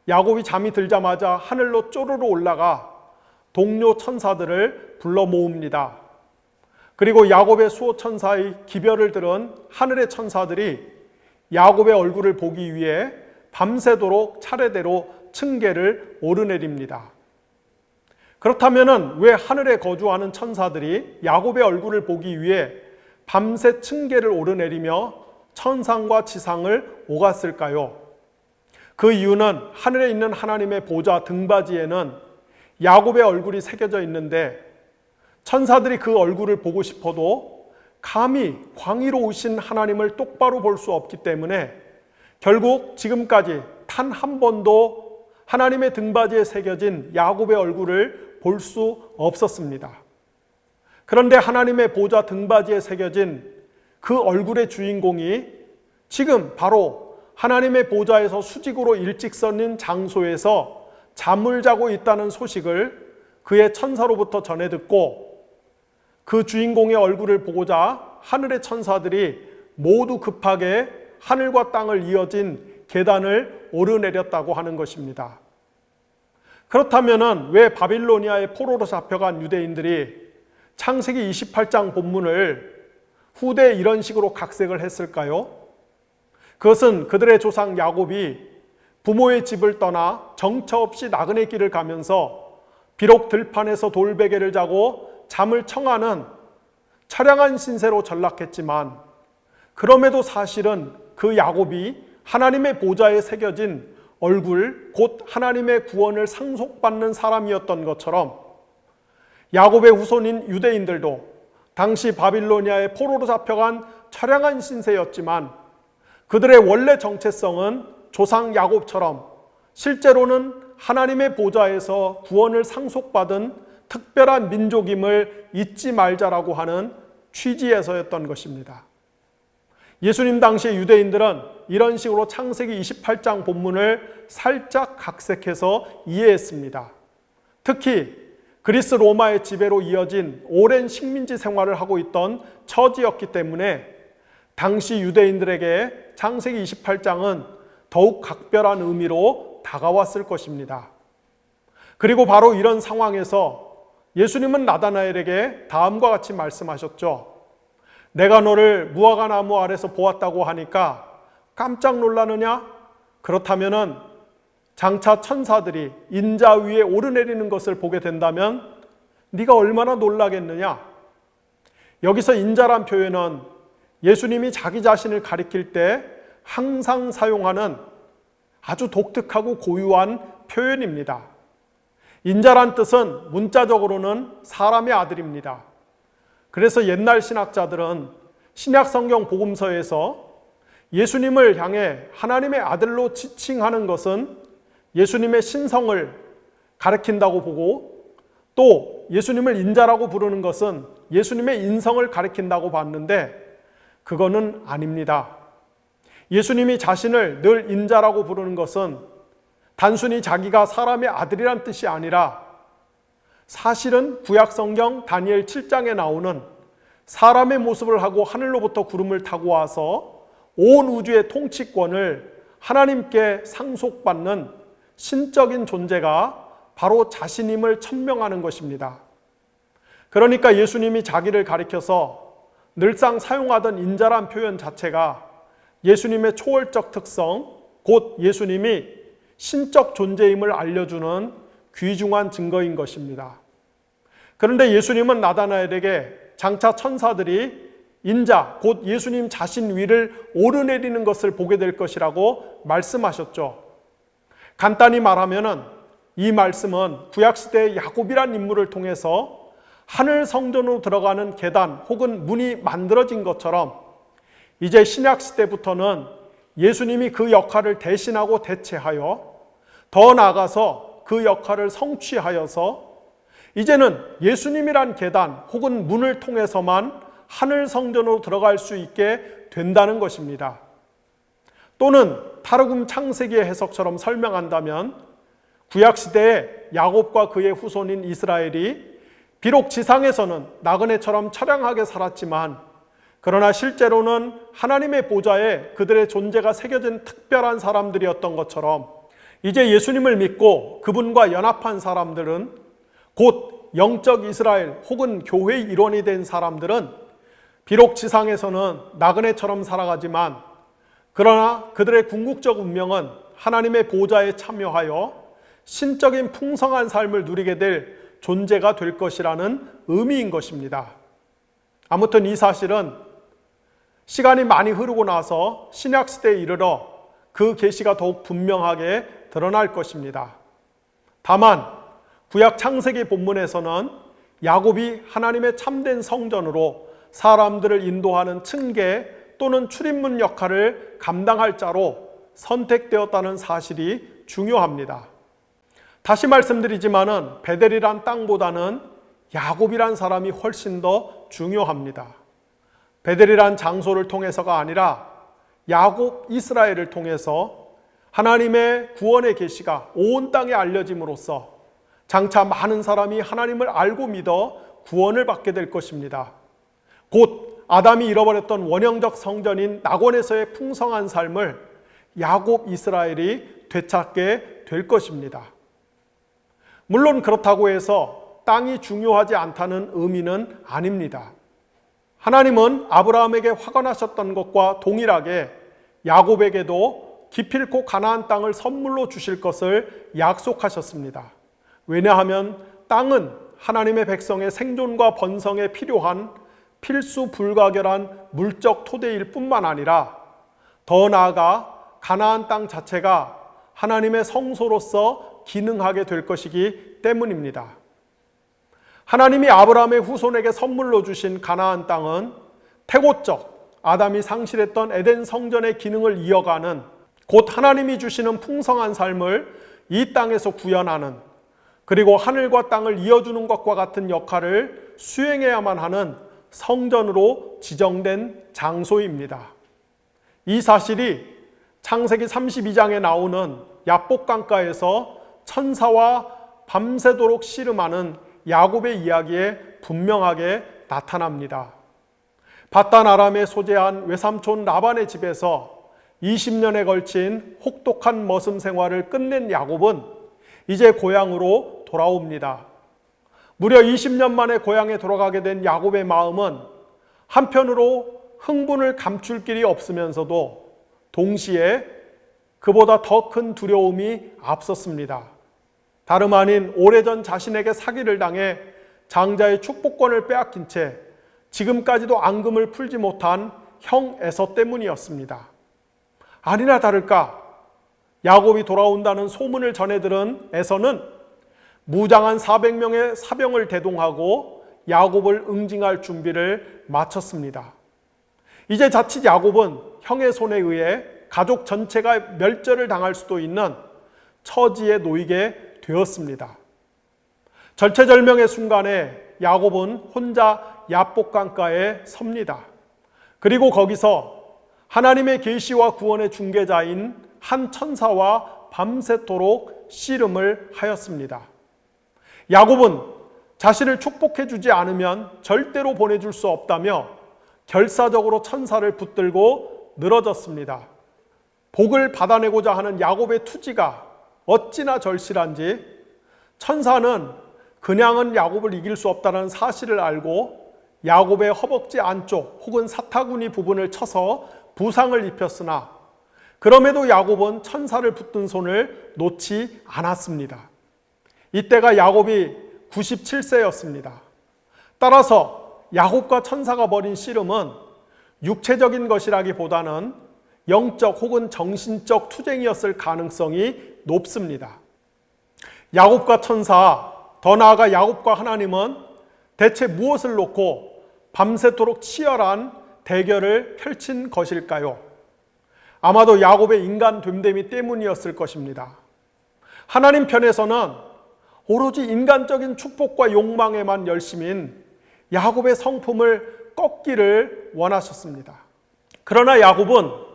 야곱이 잠이 들자마자 하늘로 쪼르르 올라가 동료 천사들을 불러 모읍니다. 그리고 야곱의 수호 천사의 기별을 들은 하늘의 천사들이 야곱의 얼굴을 보기 위해 밤새도록 차례대로 층계를 오르내립니다. 그렇다면 왜 하늘에 거주하는 천사들이 야곱의 얼굴을 보기 위해 밤새 층계를 오르내리며 천상과 지상을 오갔을까요? 그 이유는 하늘에 있는 하나님의 보좌 등받이에는 야곱의 얼굴이 새겨져 있는데 천사들이 그 얼굴을 보고 싶어도 감히 광의로우신 하나님을 똑바로 볼 수 없기 때문에 결국 지금까지 단 한 번도 하나님의 등받이에 새겨진 야곱의 얼굴을 볼 수 없었습니다. 그런데 하나님의 보좌 등받이에 새겨진 그 얼굴의 주인공이 지금 바로 하나님의 보좌에서 수직으로 일직선인 장소에서 잠을 자고 있다는 소식을 그의 천사로부터 전해 듣고 그 주인공의 얼굴을 보고자 하늘의 천사들이 모두 급하게 하늘과 땅을 이어진 계단을 오르내렸다고 하는 것입니다. 그렇다면 왜 바빌로니아의 포로로 잡혀간 유대인들이 창세기 28장 본문을 후대에 이런 식으로 각색을 했을까요? 그것은 그들의 조상 야곱이 부모의 집을 떠나 정처 없이 나그네 길을 가면서 비록 들판에서 돌베개를 자고 잠을 청하는 처량한 신세로 전락했지만 그럼에도 사실은 그 야곱이 하나님의 보좌에 새겨진 얼굴, 곧 하나님의 구원을 상속받는 사람이었던 것처럼 야곱의 후손인 유대인들도 당시 바빌로니아의 포로로 잡혀간 처량한 신세였지만 그들의 원래 정체성은 조상 야곱처럼 실제로는 하나님의 보좌에서 구원을 상속받은 특별한 민족임을 잊지 말자라고 하는 취지에서였던 것입니다. 예수님 당시의 유대인들은 이런 식으로 창세기 28장 본문을 살짝 각색해서 이해했습니다. 특히 그리스 로마의 지배로 이어진 오랜 식민지 생활을 하고 있던 처지였기 때문에 당시 유대인들에게 창세기 28장은 더욱 각별한 의미로 다가왔을 것입니다. 그리고 바로 이런 상황에서 예수님은 나다나엘에게 다음과 같이 말씀하셨죠. 내가 너를 무화과 나무 아래서 보았다고 하니까 깜짝 놀라느냐? 그렇다면은 장차 천사들이 인자 위에 오르내리는 것을 보게 된다면 네가 얼마나 놀라겠느냐? 여기서 인자란 표현은 예수님이 자기 자신을 가리킬 때 항상 사용하는 아주 독특하고 고유한 표현입니다. 인자란 뜻은 문자적으로는 사람의 아들입니다. 그래서 옛날 신학자들은 신약 성경 복음서에서 예수님을 향해 하나님의 아들로 지칭하는 것은 예수님의 신성을 가리킨다고 보고 또 예수님을 인자라고 부르는 것은 예수님의 인성을 가리킨다고 봤는데 그거는 아닙니다. 예수님이 자신을 늘 인자라고 부르는 것은 단순히 자기가 사람의 아들이란 뜻이 아니라 사실은 구약 성경 다니엘 7장에 나오는 사람의 모습을 하고 하늘로부터 구름을 타고 와서 온 우주의 통치권을 하나님께 상속받는 신적인 존재가 바로 자신임을 천명하는 것입니다. 그러니까 예수님이 자기를 가리켜서 늘상 사용하던 인자란 표현 자체가 예수님의 초월적 특성, 곧 예수님이 신적 존재임을 알려주는 귀중한 증거인 것입니다. 그런데 예수님은 나다나엘에게 장차 천사들이 인자, 곧 예수님 자신 위를 오르내리는 것을 보게 될 것이라고 말씀하셨죠. 간단히 말하면 이 말씀은 구약시대의 야곱이란 인물을 통해서 하늘 성전으로 들어가는 계단 혹은 문이 만들어진 것처럼 이제 신약시대부터는 예수님이 그 역할을 대신하고 대체하여 더 나아가서 그 역할을 성취하여서 이제는 예수님이란 계단 혹은 문을 통해서만 하늘 성전으로 들어갈 수 있게 된다는 것입니다. 또는 타르굼 창세기의 해석처럼 설명한다면 구약시대에 야곱과 그의 후손인 이스라엘이 비록 지상에서는 나그네처럼 처량하게 살았지만 그러나 실제로는 하나님의 보좌에 그들의 존재가 새겨진 특별한 사람들이었던 것처럼 이제 예수님을 믿고 그분과 연합한 사람들은 곧 영적 이스라엘 혹은 교회의 일원이 된 사람들은 비록 지상에서는 나그네처럼 살아가지만 그러나 그들의 궁극적 운명은 하나님의 보좌에 참여하여 신적인 풍성한 삶을 누리게 될 존재가 될 것이라는 의미인 것입니다. 아무튼 이 사실은 시간이 많이 흐르고 나서 신약시대에 이르러 그 계시가 더욱 분명하게 드러날 것입니다. 다만 구약 창세기 본문에서는 야곱이 하나님의 참된 성전으로 사람들을 인도하는 층계 또는 출입문 역할을 감당할 자로 선택되었다는 사실이 중요합니다. 다시 말씀드리지만은 베델이란 땅보다는 야곱이란 사람이 훨씬 더 중요합니다. 베델이란 장소를 통해서가 아니라 야곱 이스라엘을 통해서 하나님의 구원의 계시가 온 땅에 알려짐으로써 장차 많은 사람이 하나님을 알고 믿어 구원을 받게 될 것입니다. 곧 아담이 잃어버렸던 원형적 성전인 낙원에서의 풍성한 삶을 야곱 이스라엘이 되찾게 될 것입니다. 물론 그렇다고 해서 땅이 중요하지 않다는 의미는 아닙니다. 하나님은 아브라함에게 화가 나셨던 것과 동일하게 야곱에게도 기필코 가나안 땅을 선물로 주실 것을 약속하셨습니다. 왜냐하면 땅은 하나님의 백성의 생존과 번성에 필요한 필수 불가결한 물적 토대일 뿐만 아니라 더 나아가 가나안 땅 자체가 하나님의 성소로서 기능하게 될 것이기 때문입니다. 하나님이 아브라함의 후손에게 선물로 주신 가나안 땅은 태고적 아담이 상실했던 에덴 성전의 기능을 이어가는, 곧 하나님이 주시는 풍성한 삶을 이 땅에서 구현하는, 그리고 하늘과 땅을 이어주는 것과 같은 역할을 수행해야만 하는 성전으로 지정된 장소입니다. 이 사실이 창세기 32장에 나오는 야복강가에서 천사와 밤새도록 씨름하는 야곱의 이야기에 분명하게 나타납니다. 밧단 아람에 소재한 외삼촌 라반의 집에서 20년에 걸친 혹독한 머슴 생활을 끝낸 야곱은 이제 고향으로 돌아옵니다. 무려 20년 만에 고향에 돌아가게 된 야곱의 마음은 한편으로 흥분을 감출 길이 없으면서도 동시에 그보다 더 큰 두려움이 앞섰습니다. 다름 아닌 오래전 자신에게 사기를 당해 장자의 축복권을 빼앗긴 채 지금까지도 앙금을 풀지 못한 형 에서 때문이었습니다. 아니나 다를까 야곱이 돌아온다는 소문을 전해 들은 에서는 무장한 400명의 사병을 대동하고 야곱을 응징할 준비를 마쳤습니다. 이제 자칫 야곱은 형의 손에 의해 가족 전체가 멸절을 당할 수도 있는 처지에 놓이게 되었습니다. 절체절명의 순간에 야곱은 혼자 야복강가에 섭니다. 그리고 거기서 하나님의 계시와 구원의 중개자인 한 천사와 밤새도록 씨름을 하였습니다. 야곱은 자신을 축복해 주지 않으면 절대로 보내줄 수 없다며 결사적으로 천사를 붙들고 늘어졌습니다. 복을 받아내고자 하는 야곱의 투지가 어찌나 절실한지 천사는 그냥은 야곱을 이길 수 없다는 사실을 알고 야곱의 허벅지 안쪽 혹은 사타구니 부분을 쳐서 부상을 입혔으나 그럼에도 야곱은 천사를 붙든 손을 놓지 않았습니다. 이때가 야곱이 97세였습니다. 따라서 야곱과 천사가 벌인 씨름은 육체적인 것이라기보다는 영적 혹은 정신적 투쟁이었을 가능성이 높습니다. 야곱과 천사, 더 나아가 야곱과 하나님은 대체 무엇을 놓고 밤새도록 치열한 대결을 펼친 것일까요? 아마도 야곱의 인간 됨됨이 때문이었을 것입니다. 하나님 편에서는 오로지 인간적인 축복과 욕망에만 열심인 야곱의 성품을 꺾기를 원하셨습니다. 그러나 야곱은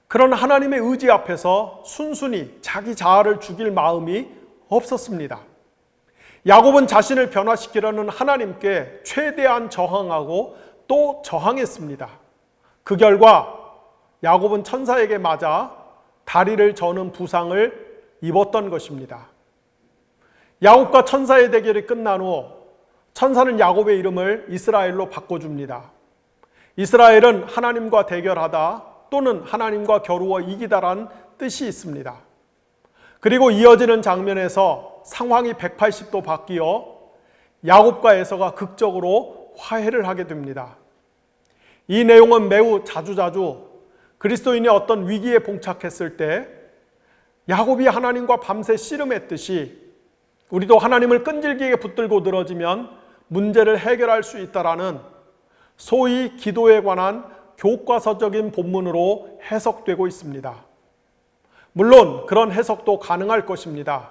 그런 하나님의 의지 앞에서 순순히 자기 자아를 죽일 마음이 없었습니다. 야곱은 자신을 변화시키려는 하나님께 최대한 저항하고 또 저항했습니다. 그 결과 야곱은 천사에게 맞아 다리를 저는 부상을 입었던 것입니다. 야곱과 천사의 대결이 끝난 후 천사는 야곱의 이름을 이스라엘로 바꿔줍니다. 이스라엘은 하나님과 대결하다 또는 하나님과 겨루어 이기다란 뜻이 있습니다. 그리고 이어지는 장면에서 상황이 180도 바뀌어 야곱과 에서가 극적으로 화해를 하게 됩니다. 이 내용은 매우 자주자주 그리스도인이 어떤 위기에 봉착했을 때 야곱이 하나님과 밤새 씨름했듯이 우리도 하나님을 끈질기게 붙들고 늘어지면 문제를 해결할 수 있다라는 소위 기도에 관한 교과서적인 본문으로 해석되고 있습니다. 물론 그런 해석도 가능할 것입니다.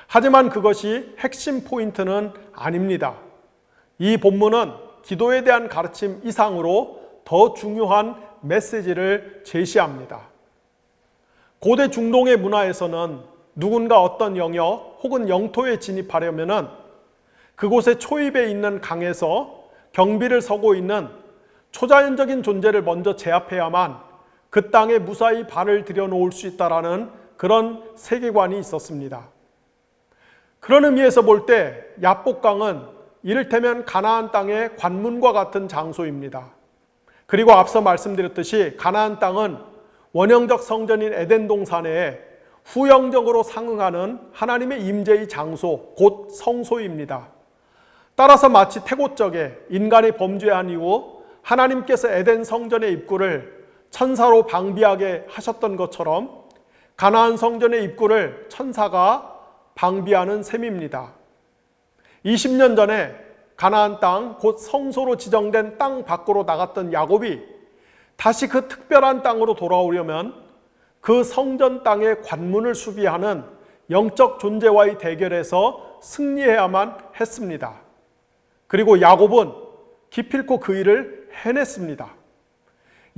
하지만 그것이 핵심 포인트는 아닙니다. 이 본문은 기도에 대한 가르침 이상으로 더 중요한 메시지를 제시합니다. 고대 중동의 문화에서는 누군가 어떤 영역 혹은 영토에 진입하려면 그곳의 초입에 있는 강에서 경비를 서고 있는 초자연적인 존재를 먼저 제압해야만 그 땅에 무사히 발을 들여놓을 수 있다라는 그런 세계관이 있었습니다. 그런 의미에서 볼 때 야복강은 이를테면 가나안 땅의 관문과 같은 장소입니다. 그리고 앞서 말씀드렸듯이 가나안 땅은 원형적 성전인 에덴 동산에 후형적으로 상응하는 하나님의 임재의 장소, 곧 성소입니다. 따라서 마치 태고적에 인간이 범죄한 이후 하나님께서 에덴 성전의 입구를 천사로 방비하게 하셨던 것처럼 가나안 성전의 입구를 천사가 방비하는 셈입니다. 20년 전에 가나안 땅, 곧 성소로 지정된 땅 밖으로 나갔던 야곱이 다시 그 특별한 땅으로 돌아오려면 그 성전 땅의 관문을 수비하는 영적 존재와의 대결에서 승리해야만 했습니다. 그리고 야곱은 기필코 그 일을 해냈습니다.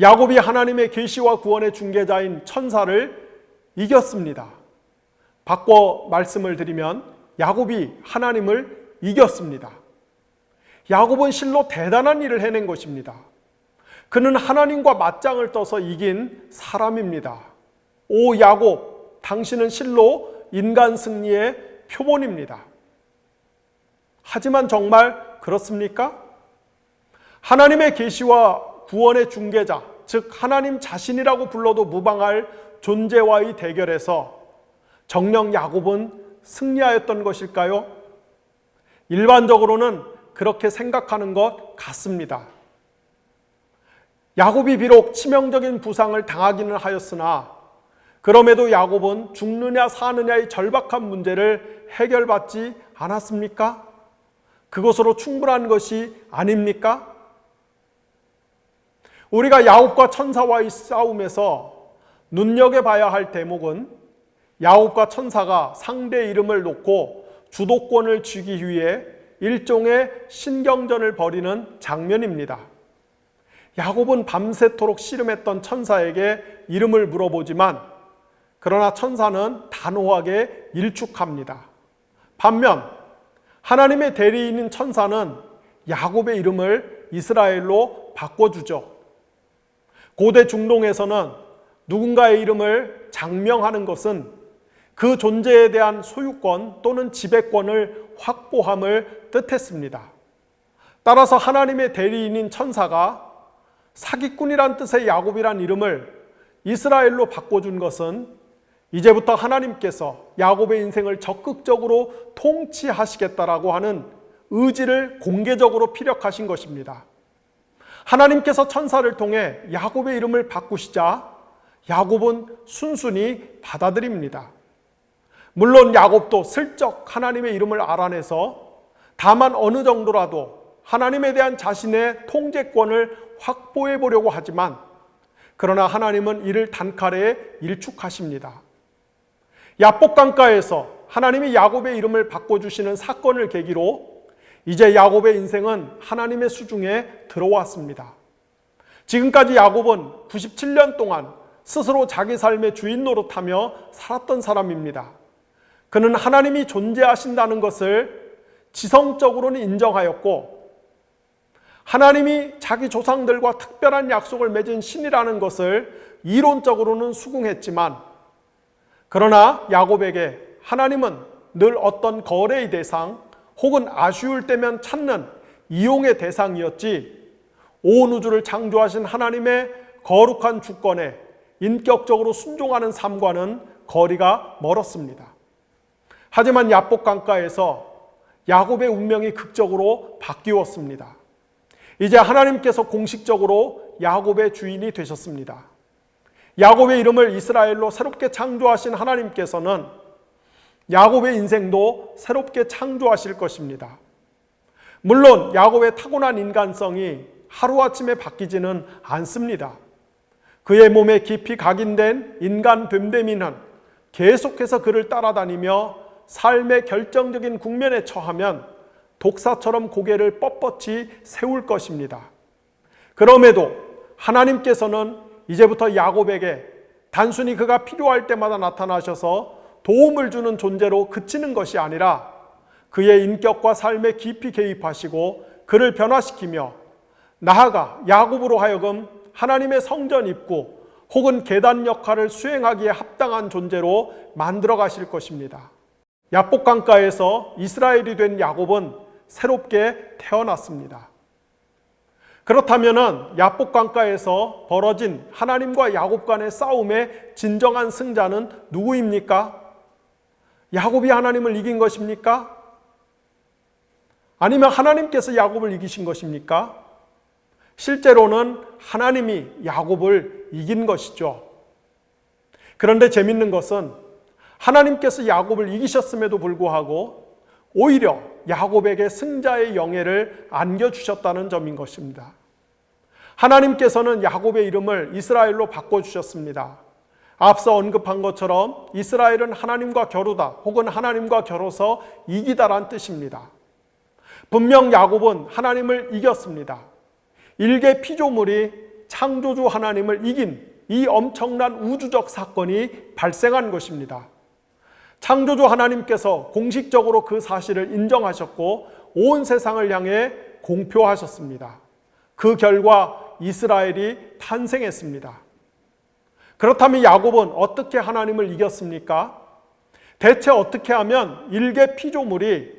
야곱이 하나님의 계시와 구원의 중개자인 천사를 이겼습니다. 바꿔 말씀을 드리면 야곱이 하나님을 이겼습니다. 야곱은 실로 대단한 일을 해낸 것입니다. 그는 하나님과 맞짱을 떠서 이긴 사람입니다. 오 야곱, 당신은 실로 인간 승리의 표본입니다. 하지만 정말 그렇습니까? 하나님의 계시와 구원의 중개자, 즉 하나님 자신이라고 불러도 무방할 존재와의 대결에서 정녕 야곱은 승리하였던 것일까요? 일반적으로는 그렇게 생각하는 것 같습니다. 야곱이 비록 치명적인 부상을 당하기는 하였으나 그럼에도 야곱은 죽느냐 사느냐의 절박한 문제를 해결받지 않았습니까? 그것으로 충분한 것이 아닙니까? 우리가 야곱과 천사와의 싸움에서 눈여겨봐야 할 대목은 야곱과 천사가 상대의 이름을 놓고 주도권을 쥐기 위해 일종의 신경전을 벌이는 장면입니다. 야곱은 밤새도록 씨름했던 천사에게 이름을 물어보지만 그러나 천사는 단호하게 일축합니다. 반면 하나님의 대리인인 천사는 야곱의 이름을 이스라엘로 바꿔주죠. 고대 중동에서는 누군가의 이름을 장명하는 것은 그 존재에 대한 소유권 또는 지배권을 확보함을 뜻했습니다. 따라서 하나님의 대리인인 천사가 사기꾼이란 뜻의 야곱이란 이름을 이스라엘로 바꿔준 것은 이제부터 하나님께서 야곱의 인생을 적극적으로 통치하시겠다라고 하는 의지를 공개적으로 피력하신 것입니다. 하나님께서 천사를 통해 야곱의 이름을 바꾸시자 야곱은 순순히 받아들입니다. 물론 야곱도 슬쩍 하나님의 이름을 알아내서 다만 어느 정도라도 하나님에 대한 자신의 통제권을 확보해 보려고 하지만 그러나 하나님은 이를 단칼에 일축하십니다. 야복강가에서 하나님이 야곱의 이름을 바꿔주시는 사건을 계기로 이제 야곱의 인생은 하나님의 수중에 들어왔습니다. 지금까지 야곱은 97년 동안 스스로 자기 삶의 주인 노릇하며 살았던 사람입니다. 그는 하나님이 존재하신다는 것을 지성적으로는 인정하였고 하나님이 자기 조상들과 특별한 약속을 맺은 신이라는 것을 이론적으로는 수긍했지만 그러나 야곱에게 하나님은 늘 어떤 거래의 대상 혹은 아쉬울 때면 찾는 이용의 대상이었지 온 우주를 창조하신 하나님의 거룩한 주권에 인격적으로 순종하는 삶과는 거리가 멀었습니다. 하지만 야복강가에서 야곱의 운명이 극적으로 바뀌었습니다. 이제 하나님께서 공식적으로 야곱의 주인이 되셨습니다. 야곱의 이름을 이스라엘로 새롭게 창조하신 하나님께서는 야곱의 인생도 새롭게 창조하실 것입니다. 물론 야곱의 타고난 인간성이 하루아침에 바뀌지는 않습니다. 그의 몸에 깊이 각인된 인간 됨됨이는 계속해서 그를 따라다니며 삶의 결정적인 국면에 처하면 독사처럼 고개를 뻣뻣이 세울 것입니다. 그럼에도 하나님께서는 이제부터 야곱에게 단순히 그가 필요할 때마다 나타나셔서 도움을 주는 존재로 그치는 것이 아니라 그의 인격과 삶에 깊이 개입하시고 그를 변화시키며 나아가 야곱으로 하여금 하나님의 성전 입구 혹은 계단 역할을 수행하기에 합당한 존재로 만들어 가실 것입니다. 야복 강가에서 이스라엘이 된 야곱은 새롭게 태어났습니다. 그렇다면 야복 강가에서 벌어진 하나님과 야곱 간의 싸움의 진정한 승자는 누구입니까? 야곱이 하나님을 이긴 것입니까? 아니면 하나님께서 야곱을 이기신 것입니까? 실제로는 하나님이 야곱을 이긴 것이죠. 그런데 재밌는 것은 하나님께서 야곱을 이기셨음에도 불구하고 오히려 야곱에게 승자의 영예를 안겨주셨다는 점인 것입니다. 하나님께서는 야곱의 이름을 이스라엘로 바꿔주셨습니다. 앞서 언급한 것처럼 이스라엘은 하나님과 겨루다 혹은 하나님과 겨뤄서 이기다란 뜻입니다. 분명 야곱은 하나님을 이겼습니다. 일개 피조물이 창조주 하나님을 이긴 이 엄청난 우주적 사건이 발생한 것입니다. 창조주 하나님께서 공식적으로 그 사실을 인정하셨고 온 세상을 향해 공표하셨습니다. 그 결과 이스라엘이 탄생했습니다. 그렇다면 야곱은 어떻게 하나님을 이겼습니까? 대체 어떻게 하면 일개 피조물이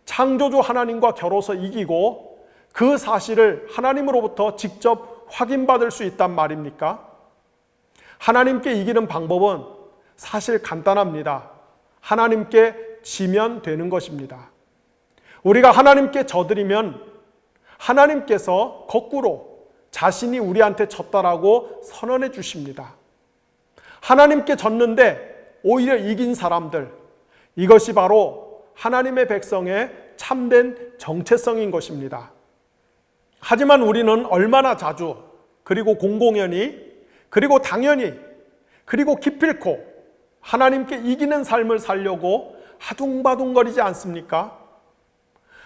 창조주 하나님과 겨뤄서 이기고 그 사실을 하나님으로부터 직접 확인받을 수 있단 말입니까? 하나님께 이기는 방법은 사실 간단합니다. 하나님께 지면 되는 것입니다. 우리가 하나님께 져드리면 하나님께서 거꾸로 자신이 우리한테 졌다라고 선언해 주십니다. 하나님께 졌는데 오히려 이긴 사람들, 이것이 바로 하나님의 백성의 참된 정체성인 것입니다. 하지만 우리는 얼마나 자주, 그리고 공공연히, 그리고 당연히, 그리고 기필코 하나님께 이기는 삶을 살려고 하둥바둥거리지 않습니까?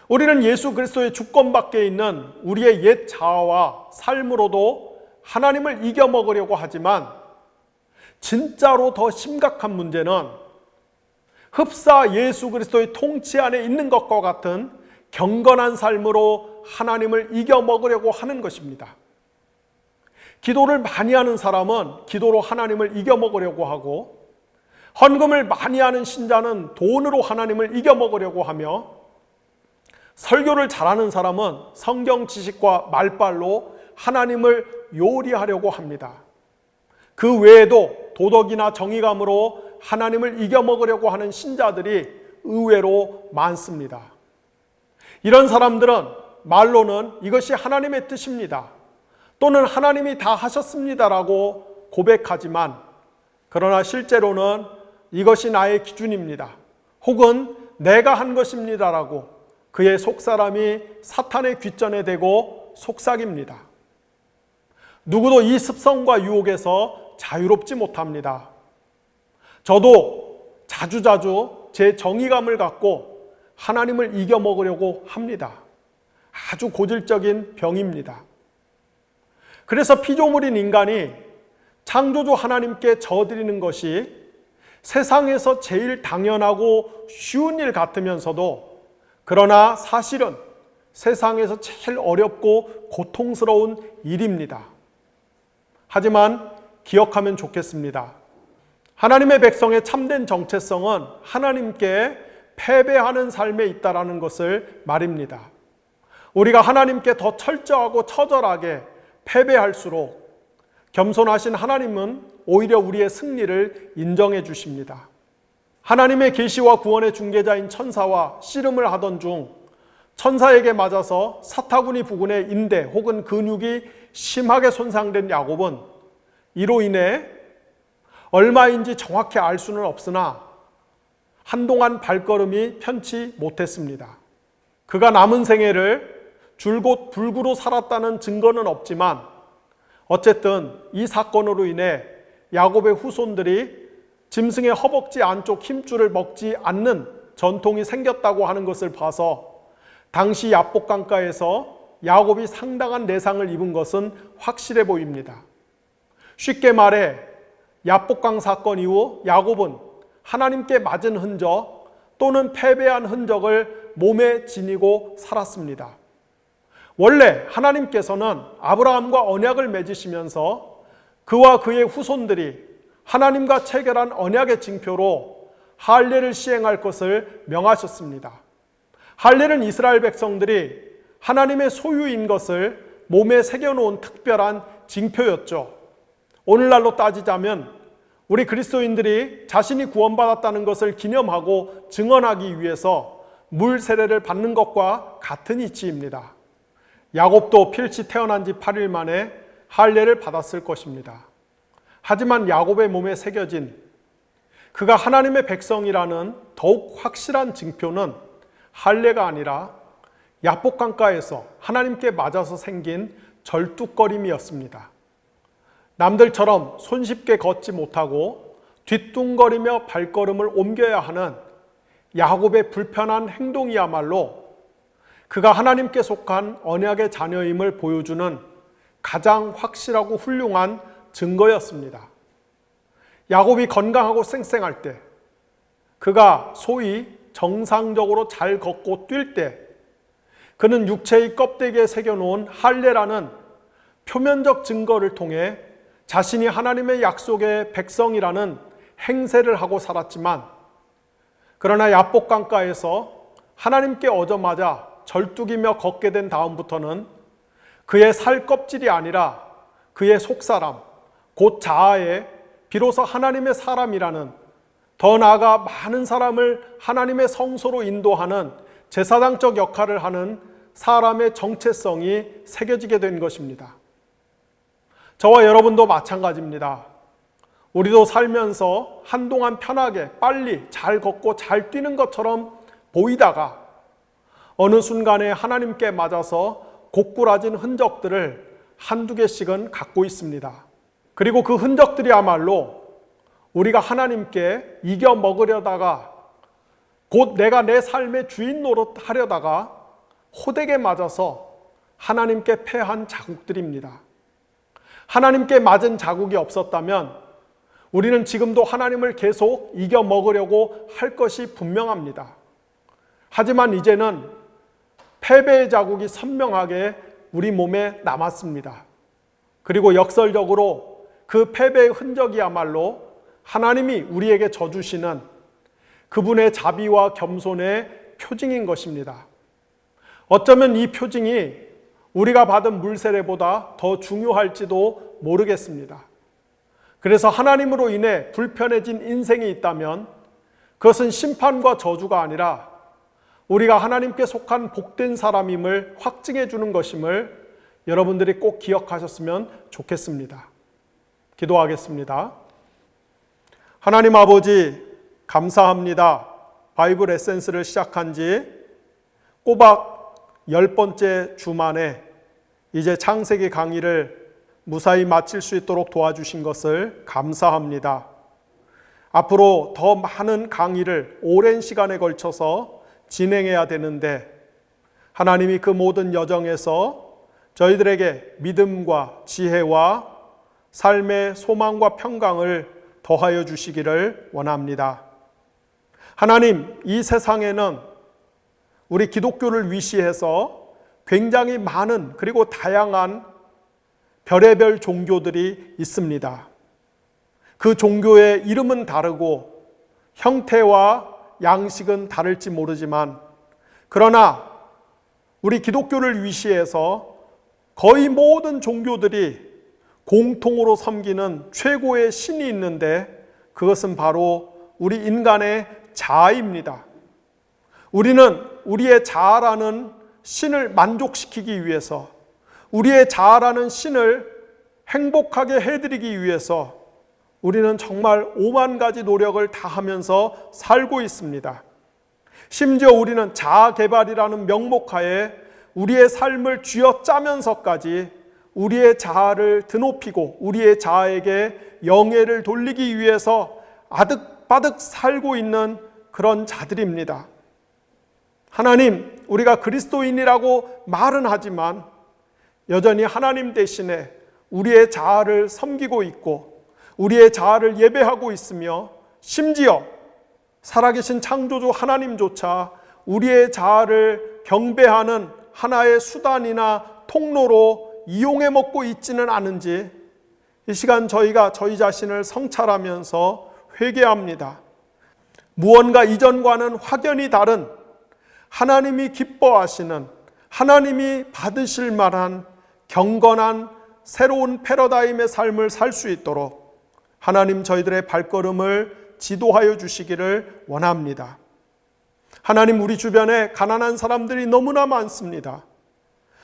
우리는 예수 그리스도의 주권 밖에 있는 우리의 옛 자아와 삶으로도 하나님을 이겨먹으려고 하지만 진짜로 더 심각한 문제는 흡사 예수 그리스도의 통치 안에 있는 것과 같은 경건한 삶으로 하나님을 이겨먹으려고 하는 것입니다. 기도를 많이 하는 사람은 기도로 하나님을 이겨먹으려고 하고, 헌금을 많이 하는 신자는 돈으로 하나님을 이겨먹으려고 하며, 설교를 잘하는 사람은 성경 지식과 말발로 하나님을 요리하려고 합니다. 그 외에도 도덕이나 정의감으로 하나님을 이겨먹으려고 하는 신자들이 의외로 많습니다. 이런 사람들은 말로는 이것이 하나님의 뜻입니다, 또는 하나님이 다 하셨습니다라고 고백하지만, 그러나 실제로는 이것이 나의 기준입니다, 혹은 내가 한 것입니다라고 그의 속사람이 사탄의 귓전에 대고 속삭입니다. 누구도 이 습성과 유혹에서 자유롭지 못합니다. 저도 자주자주 제 정의감을 갖고 하나님을 이겨먹으려고 합니다. 아주 고질적인 병입니다. 그래서 피조물인 인간이 창조주 하나님께 져드리는 것이 세상에서 제일 당연하고 쉬운 일 같으면서도, 그러나 사실은 세상에서 제일 어렵고 고통스러운 일입니다. 하지만 기억하면 좋겠습니다. 하나님의 백성의 참된 정체성은 하나님께 패배하는 삶에 있다라는 것을 말입니다. 우리가 하나님께 더 철저하고 처절하게 패배할수록 겸손하신 하나님은 오히려 우리의 승리를 인정해 주십니다. 하나님의 계시와 구원의 중개자인 천사와 씨름을 하던 중 천사에게 맞아서 사타구니 부근의 인대 혹은 근육이 심하게 손상된 야곱은 이로 인해 얼마인지 정확히 알 수는 없으나 한동안 발걸음이 편치 못했습니다. 그가 남은 생애를 줄곧 불구로 살았다는 증거는 없지만 어쨌든 이 사건으로 인해 야곱의 후손들이 짐승의 허벅지 안쪽 힘줄을 먹지 않는 전통이 생겼다고 하는 것을 봐서 당시 야복 강가에서 야곱이 상당한 내상을 입은 것은 확실해 보입니다. 쉽게 말해 야복강 사건 이후 야곱은 하나님께 맞은 흔적 또는 패배한 흔적을 몸에 지니고 살았습니다. 원래 하나님께서는 아브라함과 언약을 맺으시면서 그와 그의 후손들이 하나님과 체결한 언약의 징표로 할례를 시행할 것을 명하셨습니다. 할례는 이스라엘 백성들이 하나님의 소유인 것을 몸에 새겨놓은 특별한 징표였죠. 오늘날로 따지자면 우리 그리스도인들이 자신이 구원받았다는 것을 기념하고 증언하기 위해서 물 세례를 받는 것과 같은 이치입니다. 야곱도 필치 태어난 지 8일 만에 할례를 받았을 것입니다. 하지만 야곱의 몸에 새겨진 그가 하나님의 백성이라는 더욱 확실한 징표는 할례가 아니라 야복강가에서 하나님께 맞아서 생긴 절뚝거림이었습니다. 남들처럼 손쉽게 걷지 못하고 뒤뚱거리며 발걸음을 옮겨야 하는 야곱의 불편한 행동이야말로 그가 하나님께 속한 언약의 자녀임을 보여주는 가장 확실하고 훌륭한 증거였습니다. 야곱이 건강하고 쌩쌩할 때, 그가 소위 정상적으로 잘 걷고 뛸 때, 그는 육체의 껍데기에 새겨놓은 할례라는 표면적 증거를 통해 자신이 하나님의 약속의 백성이라는 행세를 하고 살았지만, 그러나 야복강가에서 하나님께 얻어맞아 절뚝이며 걷게 된 다음부터는 그의 살 껍질이 아니라 그의 속사람, 곧 자아에 비로소 하나님의 사람이라는, 더 나아가 많은 사람을 하나님의 성소로 인도하는 제사장적 역할을 하는 사람의 정체성이 새겨지게 된 것입니다. 저와 여러분도 마찬가지입니다. 우리도 살면서 한동안 편하게 빨리 잘 걷고 잘 뛰는 것처럼 보이다가 어느 순간에 하나님께 맞아서 고꾸라진 흔적들을 한두 개씩은 갖고 있습니다. 그리고 그 흔적들이야말로 우리가 하나님께 이겨 먹으려다가, 곧 내가 내 삶의 주인 노릇하려다가 호되게 맞아서 하나님께 패한 자국들입니다. 하나님께 맞은 자국이 없었다면 우리는 지금도 하나님을 계속 이겨 먹으려고 할 것이 분명합니다. 하지만 이제는 패배의 자국이 선명하게 우리 몸에 남았습니다. 그리고 역설적으로 그 패배의 흔적이야말로 하나님이 우리에게 져주시는 그분의 자비와 겸손의 표징인 것입니다. 어쩌면 이 표징이 우리가 받은 물세례보다 더 중요할지도 모르겠습니다. 그래서 하나님으로 인해 불편해진 인생이 있다면 그것은 심판과 저주가 아니라 우리가 하나님께 속한 복된 사람임을 확증해 주는 것임을 여러분들이 꼭 기억하셨으면 좋겠습니다. 기도하겠습니다. 하나님 아버지, 감사합니다. 바이블 에센스를 시작한 지 꼬박 10번째 주 만에 이제 창세기 강의를 무사히 마칠 수 있도록 도와주신 것을 감사합니다. 앞으로 더 많은 강의를 오랜 시간에 걸쳐서 진행해야 되는데 하나님이 그 모든 여정에서 저희들에게 믿음과 지혜와 삶의 소망과 평강을 더하여 주시기를 원합니다. 하나님, 이 세상에는 우리 기독교를 위시해서 굉장히 많은 그리고 다양한 별의별 종교들이 있습니다. 그 종교의 이름은 다르고 형태와 양식은 다를지 모르지만, 그러나 우리 기독교를 위시해서 거의 모든 종교들이 공통으로 섬기는 최고의 신이 있는데 그것은 바로 우리 인간의 자아입니다. 우리는 우리의 자아라는 신을 만족시키기 위해서, 우리의 자아라는 신을 행복하게 해드리기 위해서 우리는 정말 오만 가지 노력을 다하면서 살고 있습니다. 심지어 우리는 자아 개발이라는 명목하에 우리의 삶을 쥐어짜면서까지 우리의 자아를 드높이고 우리의 자아에게 영예를 돌리기 위해서 아득바득 살고 있는 그런 자들입니다. 하나님, 우리가 그리스도인이라고 말은 하지만 여전히 하나님 대신에 우리의 자아를 섬기고 있고 우리의 자아를 예배하고 있으며 심지어 살아계신 창조주 하나님조차 우리의 자아를 경배하는 하나의 수단이나 통로로 이용해 먹고 있지는 않은지 이 시간 저희가 저희 자신을 성찰하면서 회개합니다. 무언가 이전과는 확연히 다른 하나님이 기뻐하시는, 하나님이 받으실 만한 경건한 새로운 패러다임의 삶을 살 수 있도록 하나님 저희들의 발걸음을 지도하여 주시기를 원합니다. 하나님, 우리 주변에 가난한 사람들이 너무나 많습니다.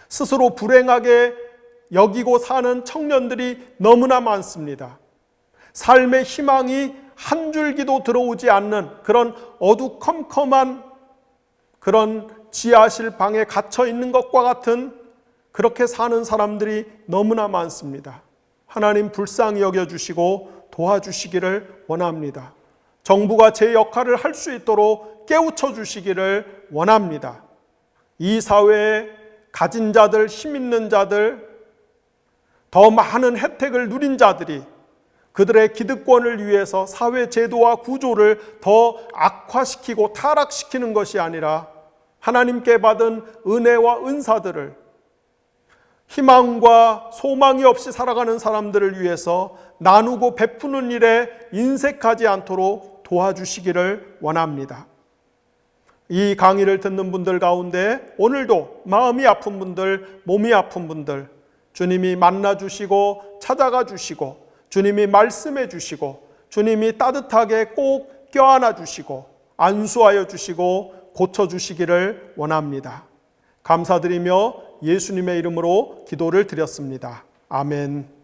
스스로 불행하게 여기고 사는 청년들이 너무나 많습니다. 삶의 희망이 한 줄기도 들어오지 않는 그런 어두컴컴한 그런 지하실 방에 갇혀 있는 것과 같은 그렇게 사는 사람들이 너무나 많습니다. 하나님 불쌍히 여겨주시고 도와주시기를 원합니다. 정부가 제 역할을 할 수 있도록 깨우쳐 주시기를 원합니다. 이 사회에 가진 자들, 힘 있는 자들, 더 많은 혜택을 누린 자들이 그들의 기득권을 위해서 사회 제도와 구조를 더 악화시키고 타락시키는 것이 아니라 하나님께 받은 은혜와 은사들을 희망과 소망이 없이 살아가는 사람들을 위해서 나누고 베푸는 일에 인색하지 않도록 도와주시기를 원합니다. 이 강의를 듣는 분들 가운데 오늘도 마음이 아픈 분들, 몸이 아픈 분들, 주님이 만나주시고 찾아가 주시고 주님이 말씀해 주시고 주님이 따뜻하게 꼭 껴안아 주시고 안수하여 주시고 고쳐주시기를 원합니다. 감사드리며 예수님의 이름으로 기도를 드렸습니다. 아멘.